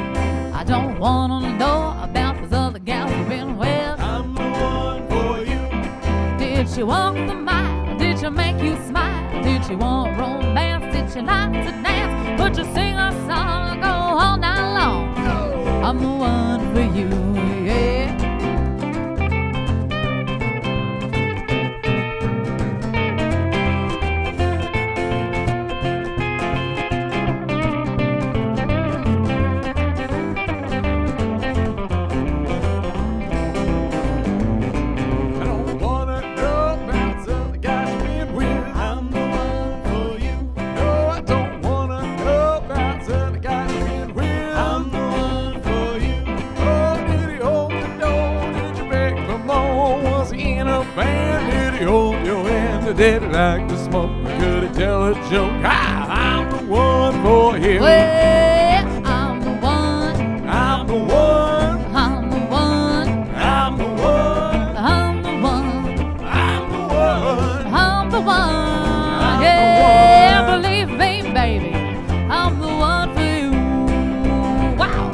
I don't want to know about those other gals I've been with. I'm the one for you. Did she walk the mile? Did she make you smile? Did she want romance? Did she like to dance? Would you sing a song and go all night long? I'm the one for you, yeah. Her daddy liked to smoke. Could he tell a joke? I'm the one for him. Well, I'm the one. I'm the one. I'm the one. I'm the one. I'm the one. I'm the one. I'm the one. I'm Yeah, the one. believe me, baby. I'm the one for you. Wow.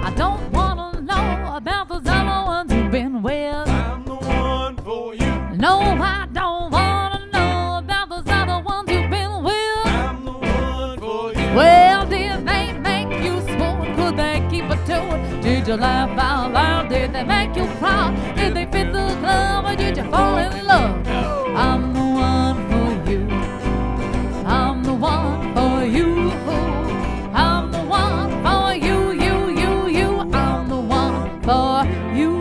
I don't wanna know about those other ones you've been with. I'm the one for you. No, I don't wanna know about those other ones you've been with. I'm the one for you. Well, did they make you swoon? Could they keep it to it? Did you laugh out loud? Did they make you cry? Did they fit the glove or did you fall in love? I'm the one for you. I'm the one for you. I'm the one for you, you. I'm the one for you.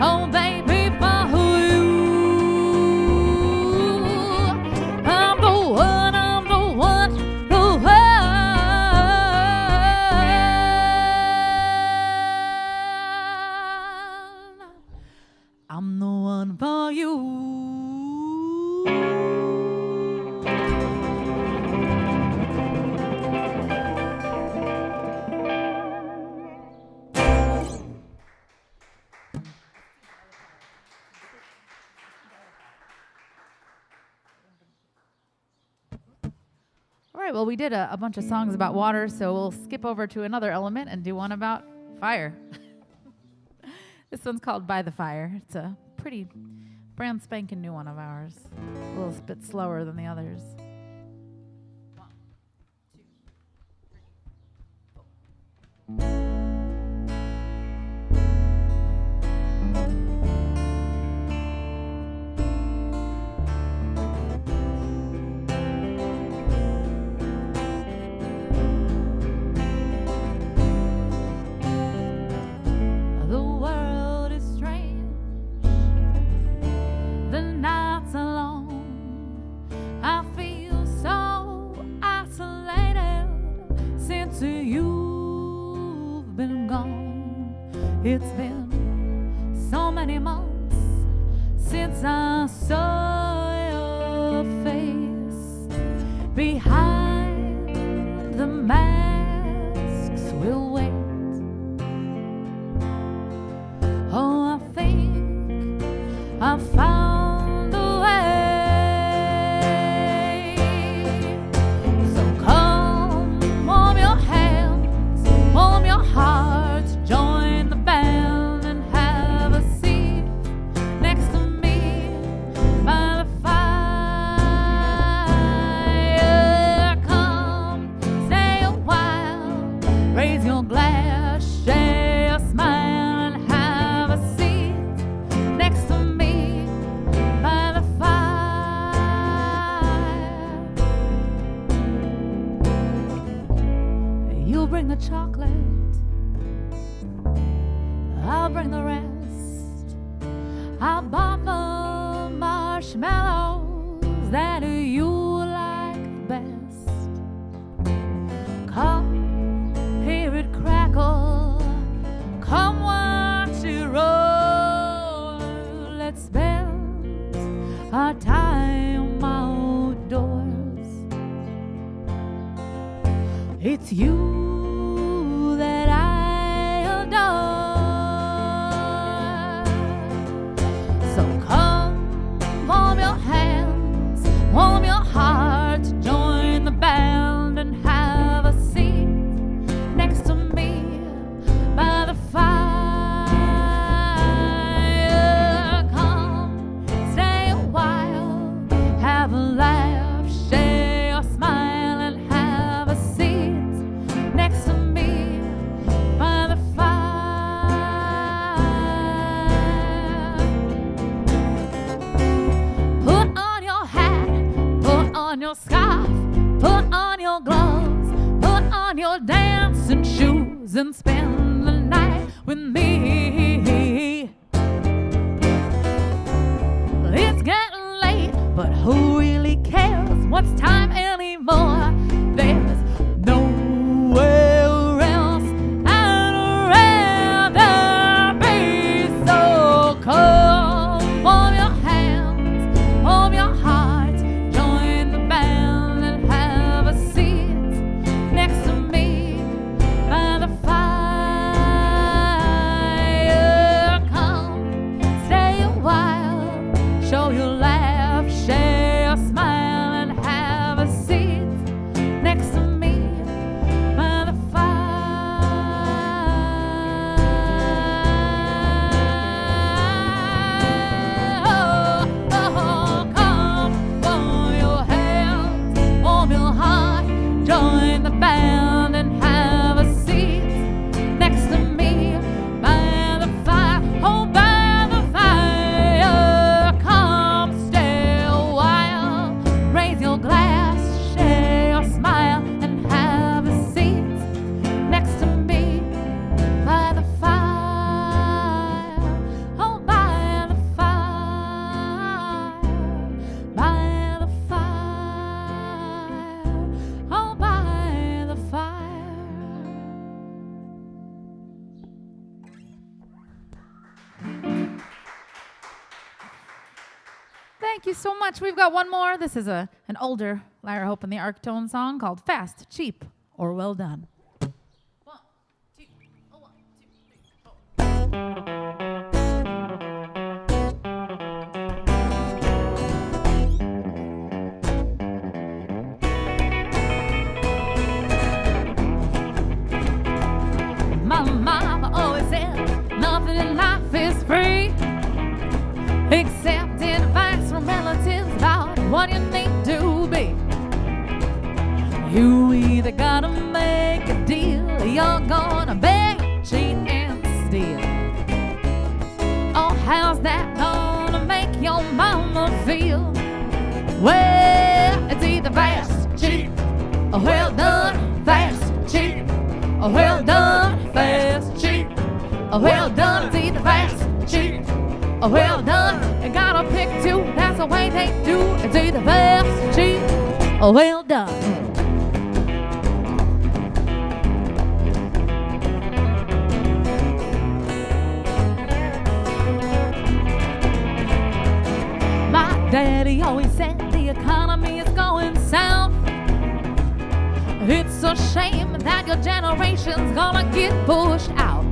Oh, baby, for you. I'm the one, I'm the one, the one. I'm the one for you. All right, well, we did a bunch of songs about water, so we'll skip over to another element and do one about fire. This one's called By the Fire. It's a pretty brand spanking new one of ours. A little bit slower than the others. 1, 2, 3, 4. The world is strange. The nights are long. I feel so isolated since you've been gone. It's been so many months since I saw your face. Behind the masks we'll wait. Oh, I think I found a way. So come, warm your hands, warm your hearts, join the band and have a seat next to me by the fire. Come, stay a while, raise your glass, share a smile and have a seat next to me by the fire. You bring the chocolate, I'll bring the rest. I bought the marshmallows that you like best. Come, hear it crackle, come watch it roll. Let's spend our time outdoors. It's you that I adore. So come, warm your hands, warm your heart. dancing shoes and spend the night with me. It's getting late, but who really cares? What's time anymore? There's nowhere else I'd rather be. So come, warm your hands, warm your heart, join the band and have a seat next to me by the fire. Come, stay a while, show your laugh, share your smile, and have a seat next to me by the fire. Oh, come, warm your hands, warm your heart, join the band and have a seat next to me by the fire. Oh, by the fire. Come, stay a while, raise your glass, share your smile, and have a seat next to me by the fire. Oh, by the fire, by the fire, oh, by the fire. Thank you so much. We've got one more. This is an older Lara Hope and the Arctone song called Fast, Cheap, or Well Done. My mama always said nothing in life is free except advice from relatives about what you need to be. You either gotta make a deal, you're gonna beg, cheat, and steal. Oh, how's that gonna make your mama feel? Well, it's either fast, cheap, or well done, fast, cheap, or well done, fast, cheap, or well done. It's either fast, cheap, or well done. You gotta pick two, that's the way they do. It's either fast, cheap, or well done. My daddy always said the economy is going south. It's a shame that your generation's gonna get pushed out.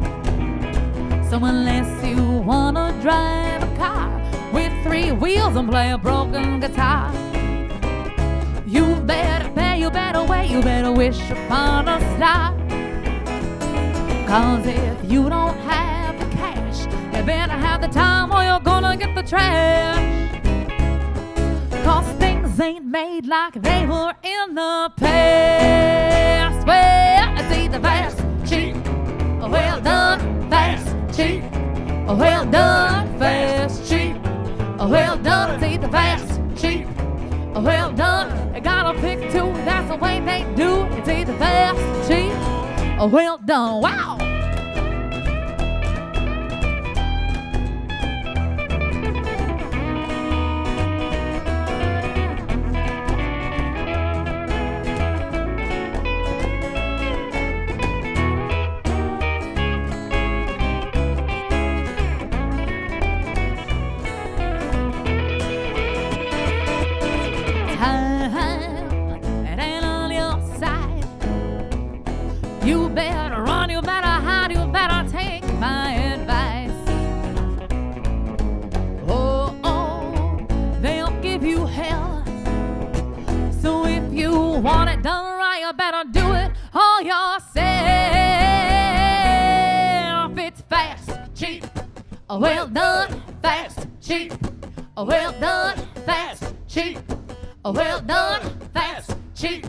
So unless you wanna drive a car with 3 wheels and play a broken guitar, you better pay, you better wait, you better wish upon a star. Cause if you don't have the cash, you better have the time or you're gonna get the trash. Cause things ain't made like they were in the past. Well, it's either fast, cheap, or well done, fast, cheap, or well done, fast, cheap, or well done. It's either fast, cheap, or well done. You gotta pick two, that's the way they do. It's either fast, cheap, or well done. Wow! It ain't on your side. You better run, you better hide, you better take my advice. Oh, oh, they'll give you hell. So if you want it done right, you better do it all yourself. It's fast, cheap, well done, fast, cheap, well done, fast, cheap, well done, fast, cheap,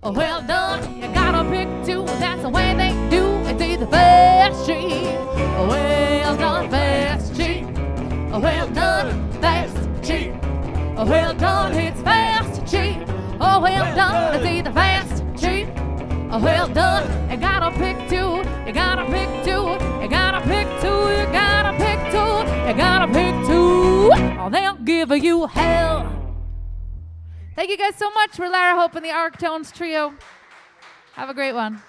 well done. You gotta pick two, that's the way they do. It's either fast, cheap, well done, fast, cheap, well done, fast, cheap, well done. It's fast, cheap, well done. It's either fast, cheap, well done. You gotta pick two, you gotta pick two, you gotta pick two, you gotta pick two, you gotta pick two, or they'll give you hell. Thank you guys so much for Lara Hope and the Arctones Trio. Have a great one.